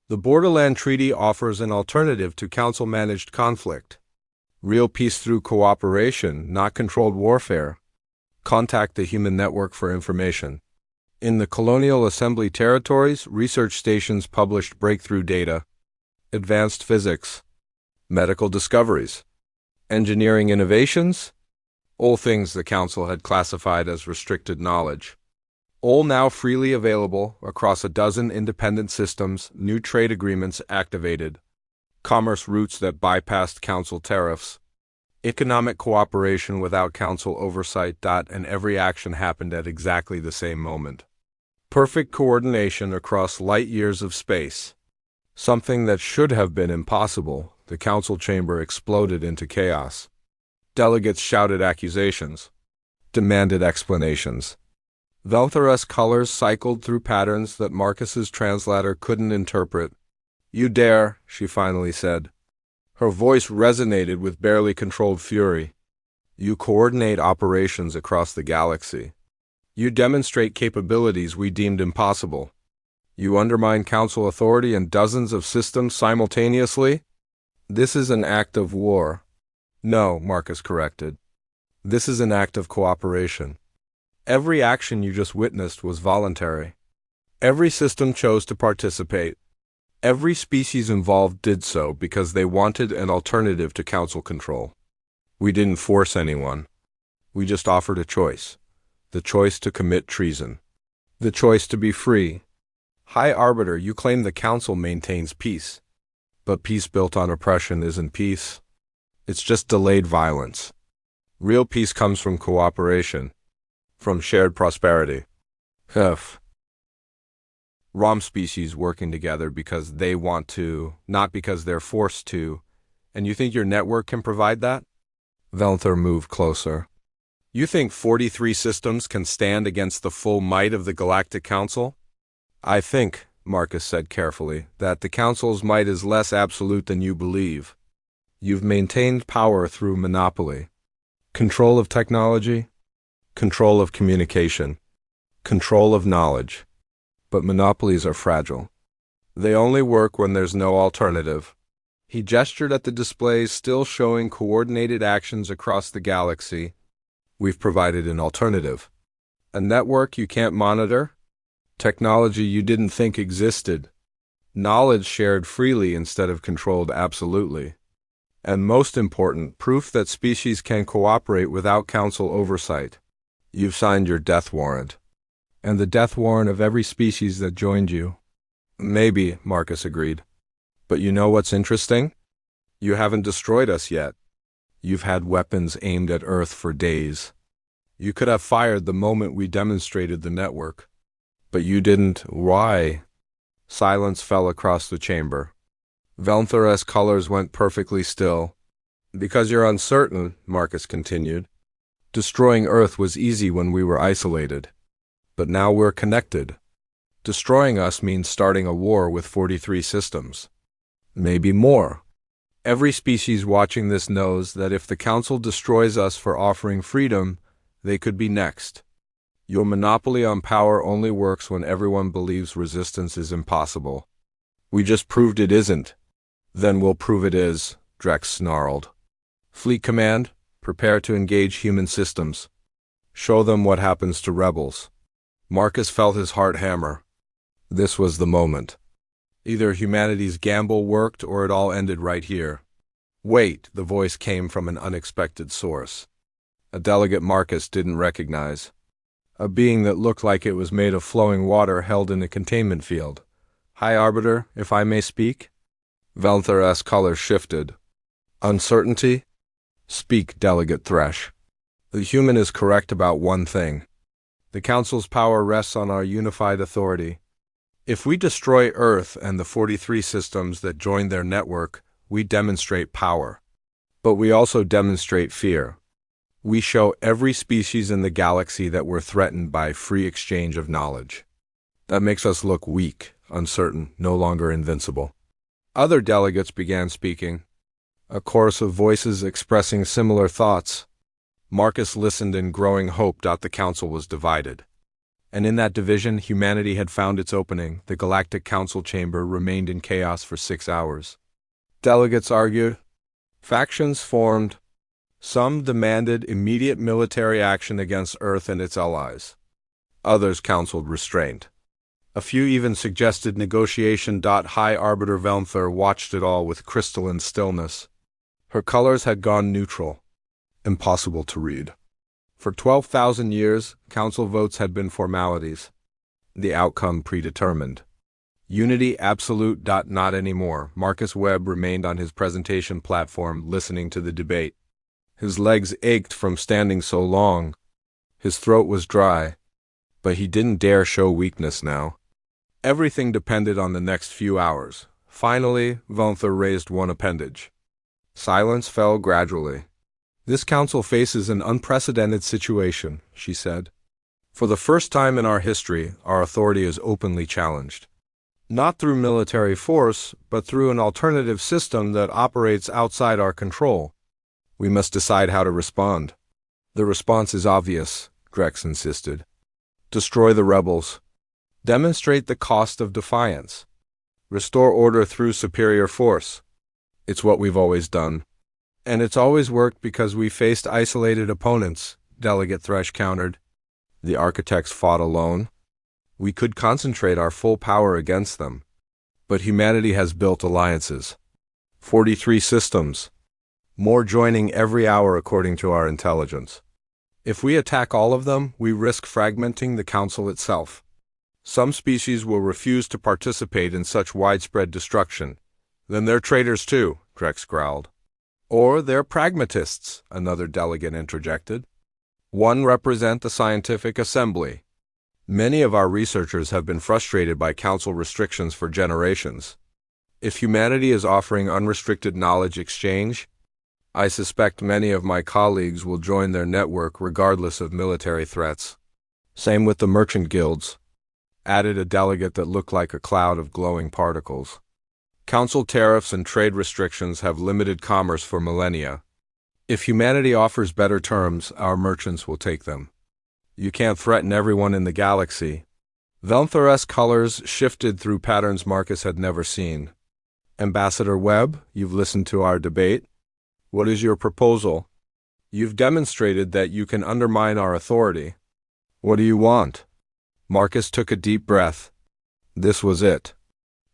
The Borderland Treaty offers an alternative to Council-managed conflict. Real peace through cooperation, not controlled warfare. Contact the human network for information. In the Colonial Assembly territories, research stations published breakthrough data, advanced physics, medical discoveries, engineering innovations, all things the Council had classified as restricted knowledge. All now freely available across a dozen independent systems, new trade agreements activated, commerce routes that bypassed Council tariffs, economic cooperation without Council oversight. And every action happened at exactly the same moment. Perfect coordination across light years of space. Something that should have been impossible, the Council chamber exploded into chaos. Delegates shouted accusations, demanded explanations. Velnther's colors cycled through patterns that Marcus's translator couldn't interpret. You dare, she finally said. Her voice resonated with barely controlled fury. You coordinate operations across the galaxy. You demonstrate capabilities we deemed impossible. You undermine Council authority in dozens of systems simultaneously? This is an act of war. No, Marcus corrected. This is an act of cooperation. Every action you just witnessed was voluntary. Every system chose to participate. Every species involved did so because they wanted an alternative to council control. We didn't force anyone. We just offered a choice. The choice to commit treason. The choice to be free. High Arbiter, you claim the council maintains peace. But peace built on oppression isn't peace. It's just delayed violence. Real peace comes from cooperation. From shared prosperity. ROM species working together because they want to, not because they're forced to. And you think your network can provide that? Velnther moved closer. You think 43 systems can stand against the full might of the Galactic Council? I think, Marcus said carefully, that the Council's might is less absolute than you believe. You've maintained power through monopoly. Control of technology, control of communication, control of knowledge. But monopolies are fragile. They only work when there's no alternative. He gestured at the displays still showing coordinated actions across the galaxy. We've provided an alternative. A network you can't monitor? Technology you didn't think existed. Knowledge shared freely instead of controlled absolutely. And most important, proof that species can cooperate without council oversight. You've signed your death warrant. And the death warrant of every species that joined you. Maybe, Marcus agreed. But you know what's interesting? You haven't destroyed us yet. You've had weapons aimed at Earth for days. You could have fired the moment we demonstrated the network. But you didn't. Why? Silence fell across the chamber. Velnther's colors went perfectly still. Because you're uncertain, Marcus continued. Destroying Earth was easy when we were isolated. But now we're connected. Destroying us means starting a war with 43 systems. Maybe more. Every species watching this knows that if the Council destroys us for offering freedom, they could be next. Your monopoly on power only works when everyone believes resistance is impossible. We just proved it isn't. Then we'll prove it is, Drex snarled. Fleet Command, prepare to engage human systems. Show them what happens to rebels. Marcus felt his heart hammer. This was the moment. Either humanity's gamble worked or it all ended right here. Wait, the voice came from an unexpected source. A delegate Marcus didn't recognize. A being that looked like it was made of flowing water held in a containment field. High Arbiter, if I may speak? Velnther's color shifted. Uncertainty? Speak, Delegate Thresh. The human is correct about one thing. The Council's power rests on our unified authority. If we destroy Earth and the 43 systems that join their network, we demonstrate power. But we also demonstrate fear. We show every species in the galaxy that we're threatened by free exchange of knowledge. That makes us look weak, uncertain, no longer invincible. Other delegates began speaking. A chorus of voices expressing similar thoughts. Marcus listened in growing hope that the Council was divided. And in that division, humanity had found its opening. The Galactic Council chamber remained in chaos for 6 hours. Delegates argued. Factions formed. Some demanded immediate military action against Earth and its allies. Others counseled restraint. A few even suggested negotiation. High Arbiter Velnther watched it all with crystalline stillness. Her colors had gone neutral. Impossible to read. For 12,000 years, council votes had been formalities. The outcome predetermined. Unity absolute. Not anymore. Marcus Webb remained on his presentation platform, listening to the debate. His legs ached from standing so long. His throat was dry. But he didn't dare show weakness now. Everything depended on the next few hours. Finally, Velnther raised one appendage. Silence fell gradually. This council faces an unprecedented situation, she said. For the first time in our history, our authority is openly challenged. Not through military force, but through an alternative system that operates outside our control. We must decide how to respond. The response is obvious, Drex insisted. Destroy the rebels. Demonstrate the cost of defiance. Restore order through superior force. It's what we've always done. And it's always worked because we faced isolated opponents, Delegate Thresh countered. The architects fought alone. We could concentrate our full power against them. But humanity has built alliances. 43 systems. More joining every hour according to our intelligence. If we attack all of them, we risk fragmenting the Council itself. Some species will refuse to participate in such widespread destruction. Then they're traitors too, Drex growled. Or they're pragmatists, another delegate interjected. One represent the scientific assembly. Many of our researchers have been frustrated by Council restrictions for generations. If humanity is offering unrestricted knowledge exchange, I suspect many of my colleagues will join their network regardless of military threats. Same with the merchant guilds, added a delegate that looked like a cloud of glowing particles. Council tariffs and trade restrictions have limited commerce for millennia. If humanity offers better terms, our merchants will take them. You can't threaten everyone in the galaxy. Velnthar's colors shifted through patterns Marcus had never seen. Ambassador Webb, you've listened to our debate. What is your proposal? You've demonstrated that you can undermine our authority. What do you want? Marcus took a deep breath. This was it.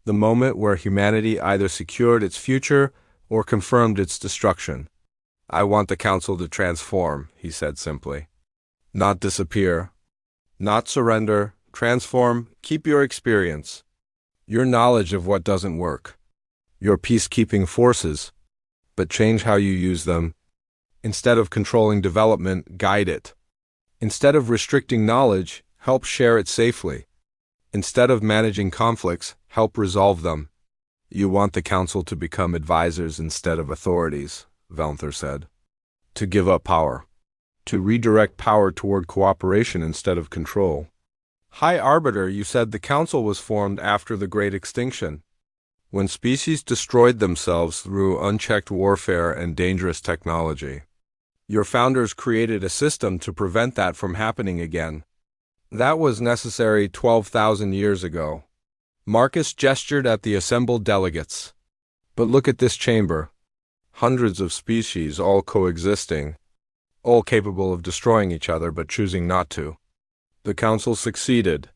The moment where humanity either secured its future or confirmed its destruction. I want the Council to transform, he said simply. Not disappear. Not surrender. Transform. Keep your experience. Your knowledge of what doesn't work. Your peacekeeping forces. But change how you use them. Instead of controlling development, guide it. Instead of restricting knowledge, help share it safely. Instead of managing conflicts, help resolve them. You want the Council to become advisors instead of authorities, Velnthar said. To give up power. To redirect power toward cooperation instead of control. High Arbiter, you said the Council was formed after the Great Extinction, when species destroyed themselves through unchecked warfare and dangerous technology. Your founders created a system to prevent that from happening again. That was necessary 12,000 years ago. Marcus gestured at the assembled delegates. But look at this chamber. Hundreds of species all coexisting, all capable of destroying each other but choosing not to. The Council succeeded.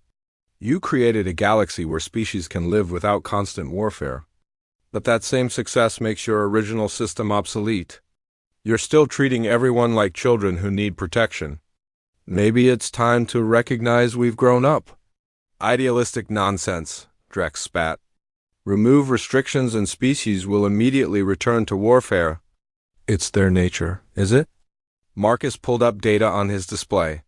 You created a galaxy where species can live without constant warfare. But that same success makes your original system obsolete. You're still treating everyone like children who need protection. Maybe it's time to recognize we've grown up. Idealistic nonsense, Drex spat. Remove restrictions and species will immediately return to warfare. It's their nature, is it? Marcus pulled up data on his display.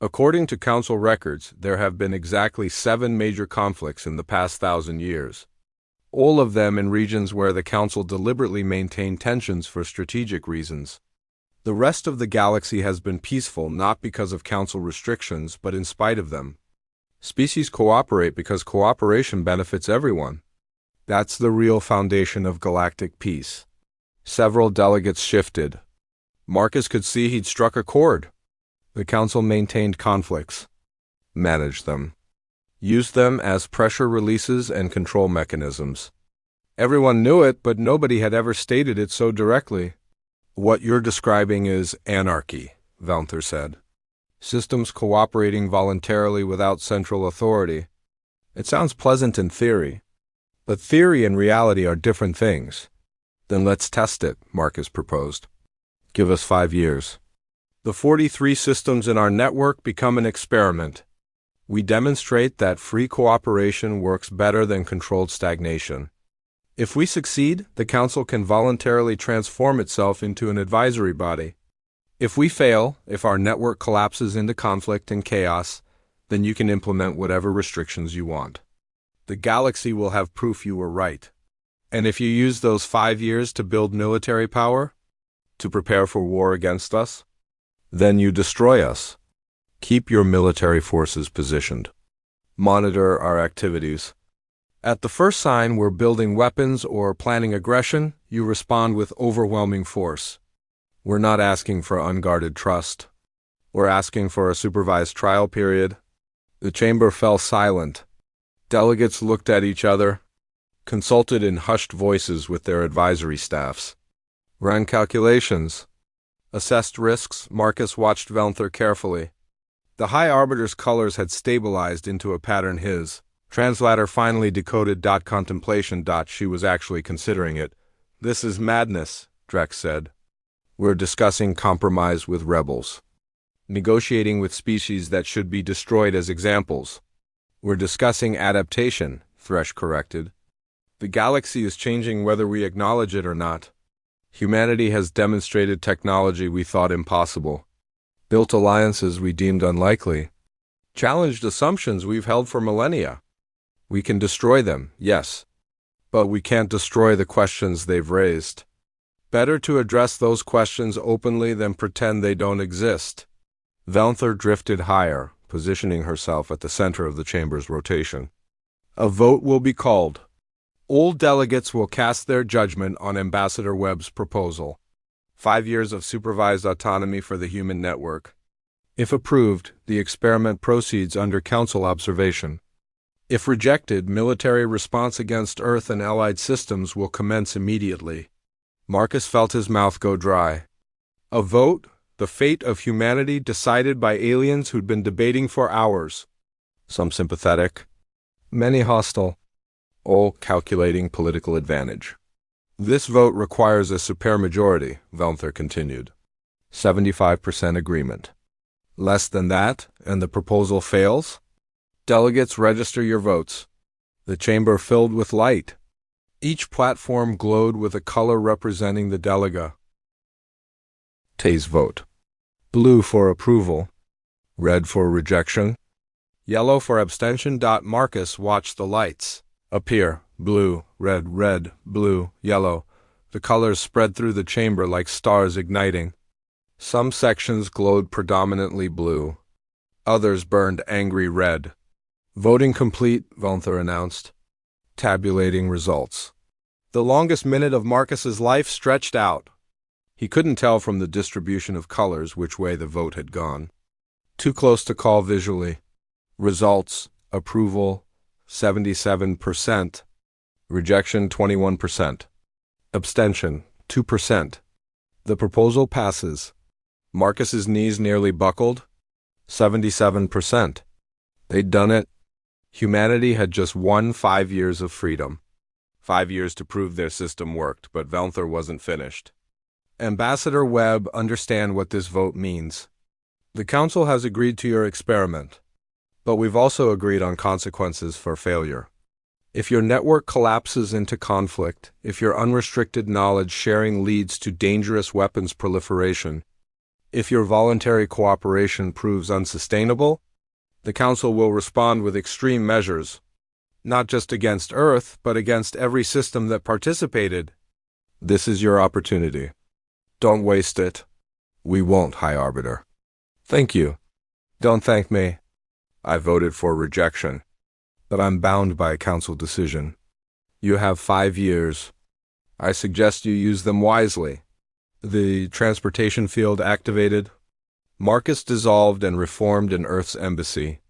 According to Council records, there have been exactly 7 major conflicts in the past 1,000 years. All of them in regions where the Council deliberately maintained tensions for strategic reasons. The rest of the galaxy has been peaceful not because of Council restrictions, but in spite of them. Species cooperate because cooperation benefits everyone. That's the real foundation of galactic peace. Several delegates shifted. Marcus could see he'd struck a chord. The Council maintained conflicts, managed them, used them as pressure releases and control mechanisms. Everyone knew it, but nobody had ever stated it so directly. What you're describing is anarchy, Velnthar said. Systems cooperating voluntarily without central authority. It sounds pleasant in theory, but theory and reality are different things. Then let's test it, Marcus proposed. Give us 5 years. The 43 systems in our network become an experiment. We demonstrate that free cooperation works better than controlled stagnation. If we succeed, the Council can voluntarily transform itself into an advisory body. If we fail, if our network collapses into conflict and chaos, then you can implement whatever restrictions you want. The galaxy will have proof you were right. And if you use those 5 years to build military power, to prepare for war against us, then you destroy us. Keep your military forces positioned. Monitor our activities. At the first sign we're building weapons or planning aggression, you respond with overwhelming force. We're not asking for unguarded trust. We're asking for a supervised trial period. The chamber fell silent. Delegates looked at each other, consulted in hushed voices with their advisory staffs. Ran calculations. Assessed risks. Marcus watched Velnthar carefully. The High Arbiter's colors had stabilized into a pattern his Translator finally decoded contemplation. She was actually considering it. This is madness, Drex said. We're discussing compromise with rebels. Negotiating with species that should be destroyed as examples. We're discussing adaptation, Thresh corrected. The galaxy is changing whether we acknowledge it or not. Humanity has demonstrated technology we thought impossible, built alliances we deemed unlikely, challenged assumptions we've held for millennia. We can destroy them, yes, but we can't destroy the questions they've raised. Better to address those questions openly than pretend they don't exist. Velnther drifted higher, positioning herself at the center of the chamber's rotation. A vote will be called. All delegates will cast their judgment on Ambassador Webb's proposal. 5 years of supervised autonomy for the human network. If approved, the experiment proceeds under Council observation. If rejected, military response against Earth and allied systems will commence immediately. Marcus felt his mouth go dry. A vote, the fate of humanity decided by aliens who'd been debating for hours. Some sympathetic, many hostile, all calculating political advantage. This vote requires a supermajority, Velnther continued. 75% agreement. Less than that, and the proposal fails? Delegates, register your votes. The chamber filled with light. Each platform glowed with a color representing the delega. Tay's vote. Blue for approval. Red for rejection. Yellow for abstention. Marcus watched the lights appear. Blue, red, blue, yellow. The colors spread through the chamber like stars igniting. Some sections glowed predominantly blue. Others burned angry red. Voting complete, Velnther announced. Tabulating results. The longest minute of Marcus's life stretched out. He couldn't tell from the distribution of colors which way the vote had gone. Too close to call visually. Results: approval, 77%. Rejection, 21%. Abstention, 2%. The proposal passes. Marcus's knees nearly buckled. 77%. They'd done it. Humanity had just won 5 years of freedom. 5 years to prove their system worked, but Velnther wasn't finished. Ambassador Webb, understand what this vote means. The Council has agreed to your experiment, but we've also agreed on consequences for failure. If your network collapses into conflict, if your unrestricted knowledge sharing leads to dangerous weapons proliferation, if your voluntary cooperation proves unsustainable, the Council will respond with extreme measures, not just against Earth, but against every system that participated. This is your opportunity. Don't waste it. We won't, High Arbiter. Thank you. Don't thank me. I voted for rejection, but I'm bound by a Council decision. You have 5 years. I suggest you use them wisely. The transportation field activated. Marcus dissolved and reformed in Earth's embassy.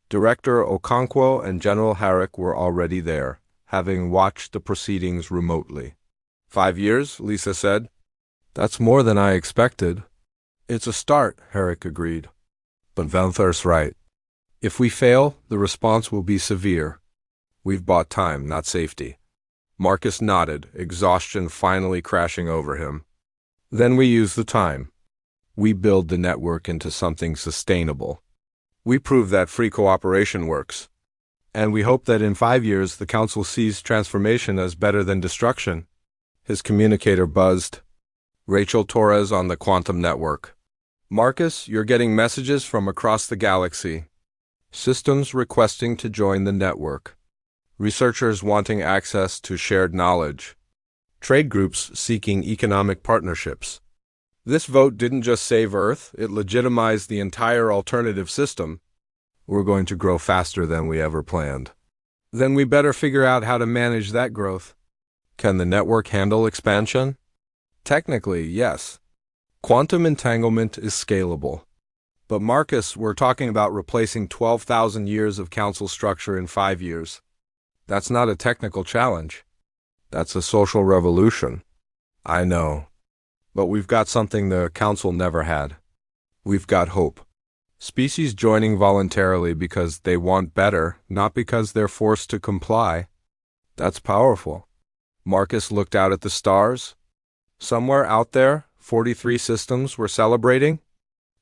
Director Okonkwo and General Herrick were already there, having watched the proceedings remotely. 5 years, Lisa said. That's more than I expected. It's a start, Herrick agreed. But Velnther's right. If we fail, the response will be severe. We've bought time, not safety. Marcus nodded, exhaustion finally crashing over him. Then we use the time. We build the network into something sustainable. We prove that free cooperation works. And we hope that in 5 years the Council sees transformation as better than destruction. His communicator buzzed. Rachel Torres on the quantum network. Marcus, you're getting messages from across the galaxy. Systems requesting to join the network. Researchers wanting access to shared knowledge. Trade groups seeking economic partnerships. This vote didn't just save Earth, it legitimized the entire alternative system. We're going to grow faster than we ever planned. Then we better figure out how to manage that growth. Can the network handle expansion? Technically, yes. Quantum entanglement is scalable. But Marcus, we're talking about replacing 12,000 years of Council structure in 5 years. That's not a technical challenge. That's a social revolution. I know. But we've got something the Council never had. We've got hope. Species joining voluntarily because they want better, not because they're forced to comply. That's powerful. Marcus looked out at the stars. Somewhere out there, 43 systems were celebrating.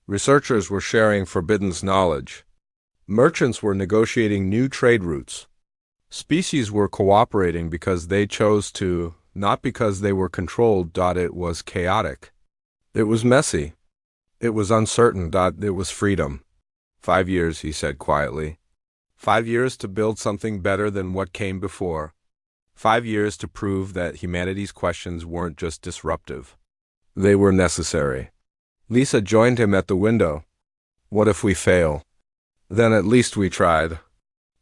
Researchers were sharing forbidden knowledge. Merchants were negotiating new trade routes. Species were cooperating because they chose to, not because they were controlled. It was chaotic. It was messy. It was uncertain. It was freedom. 5 years, he said quietly. 5 years to build something better than what came before. 5 years to prove that humanity's questions weren't just disruptive. They were necessary. Lisa joined him at the window. What if we fail? Then at least we tried.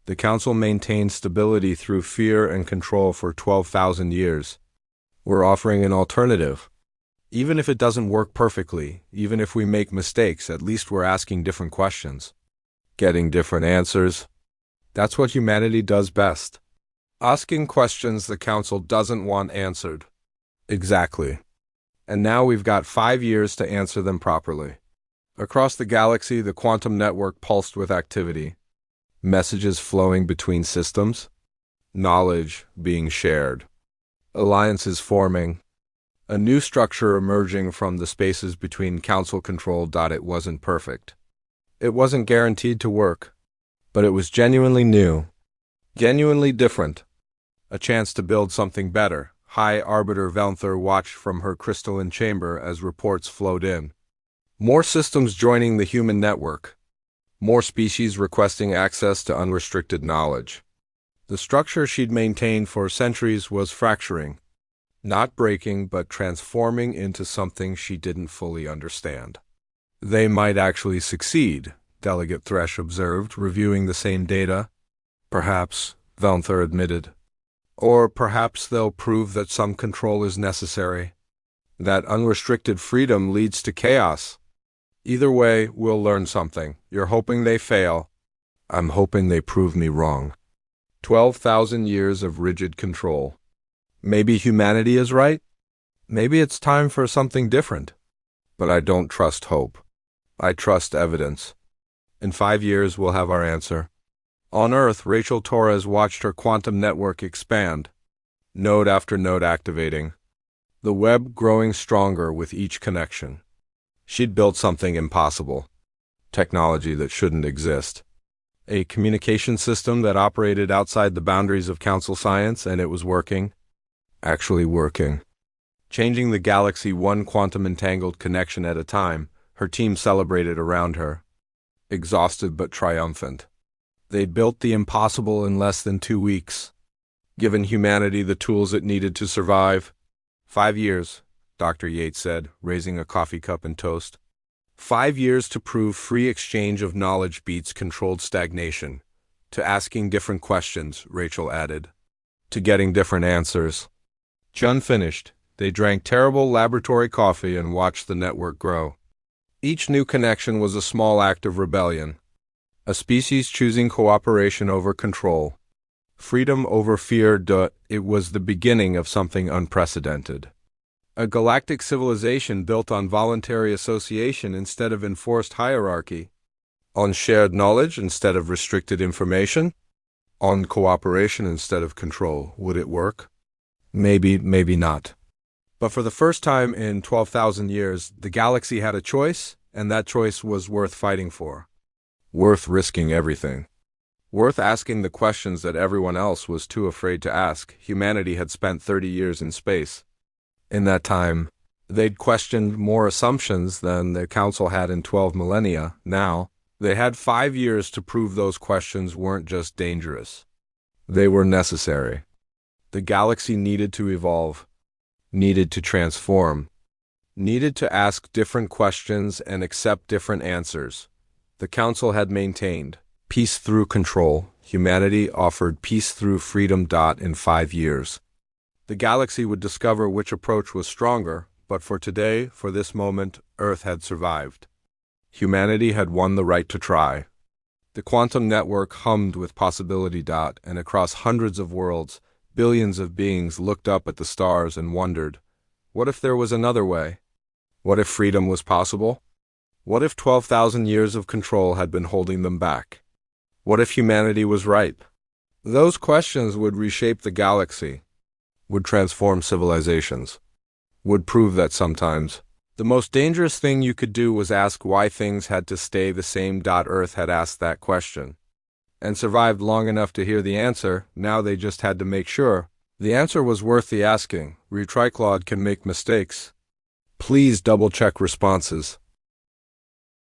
The Council maintained stability through fear and control for 12,000 years. We're offering an alternative. Even if it doesn't work perfectly, even if we make mistakes, at least we're asking different questions. Getting different answers. That's what humanity does best. Asking questions the Council doesn't want answered. Exactly. And now we've got 5 years to answer them properly. Across the galaxy, the quantum network pulsed with activity. Messages flowing between systems. Knowledge being shared. Alliances forming. A new structure emerging from the spaces between Council control. It wasn't perfect. It wasn't guaranteed to work. But it was genuinely new. Genuinely different. A chance to build something better. High Arbiter Velnther watched from her crystalline chamber as reports flowed in. More systems joining the human network. More species requesting access to unrestricted knowledge. The structure she'd maintained for centuries was fracturing. Not breaking, but transforming into something she didn't fully understand. They might actually succeed, Delegate Thresh observed, reviewing the same data. Perhaps, Velnther admitted. Or perhaps they'll prove that some control is necessary. That unrestricted freedom leads to chaos. Either way, we'll learn something. You're hoping they fail. I'm hoping they prove me wrong. 12,000 years of rigid control. Maybe humanity is right. Maybe it's time for something different. But I don't trust hope. I trust evidence. In 5 years, we'll have our answer. On Earth, Rachel Torres watched her quantum network expand, node after node activating, the web growing stronger with each connection. She'd built something impossible, technology that shouldn't exist, a communication system that operated outside the boundaries of Council science, and it was working, actually working. Changing the galaxy one quantum entangled connection at a time, her team celebrated around her, exhausted but triumphant. They'd built the impossible in less than 2 weeks, given humanity the tools it needed to survive. 5 years, Dr. Yates said, raising a coffee cup and toast. 5 years to prove free exchange of knowledge beats controlled stagnation. To asking different questions, Rachel added. To getting different answers. Chun finished. They drank terrible laboratory coffee and watched the network grow. Each new connection was a small act of rebellion. A species choosing cooperation over control. Freedom over fear. It was the beginning of something unprecedented. A galactic civilization built on voluntary association instead of enforced hierarchy. On shared knowledge instead of restricted information. On cooperation instead of control. Would it work? Maybe, maybe not. But for the first time in 12,000 years, the galaxy had a choice, and that choice was worth fighting for. Worth risking everything. Worth asking the questions that everyone else was too afraid to ask. Humanity had spent 30 years in space. In that time, they'd questioned more assumptions than the Council had in 12 millennia. Now, they had 5 years to prove those questions weren't just dangerous. They were necessary. The galaxy needed to evolve, needed to transform, needed to ask different questions and accept different answers. The Council had maintained peace through control. Humanity offered peace through freedom. In 5 years. The galaxy would discover which approach was stronger, but for today, for this moment, Earth had survived. Humanity had won the right to try. The quantum network hummed with possibility. And across hundreds of worlds, billions of beings looked up at the stars and wondered, what if there was another way? What if freedom was possible? What if 12,000 years of control had been holding them back? What if humanity was right? Those questions would reshape the galaxy, would transform civilizations, would prove that sometimes the most dangerous thing you could do was ask why things had to stay the same. Earth had asked that question and survived long enough to hear the answer. Now they just had to make sure the answer was worth the asking. Retriclod can make mistakes. Please double-check responses.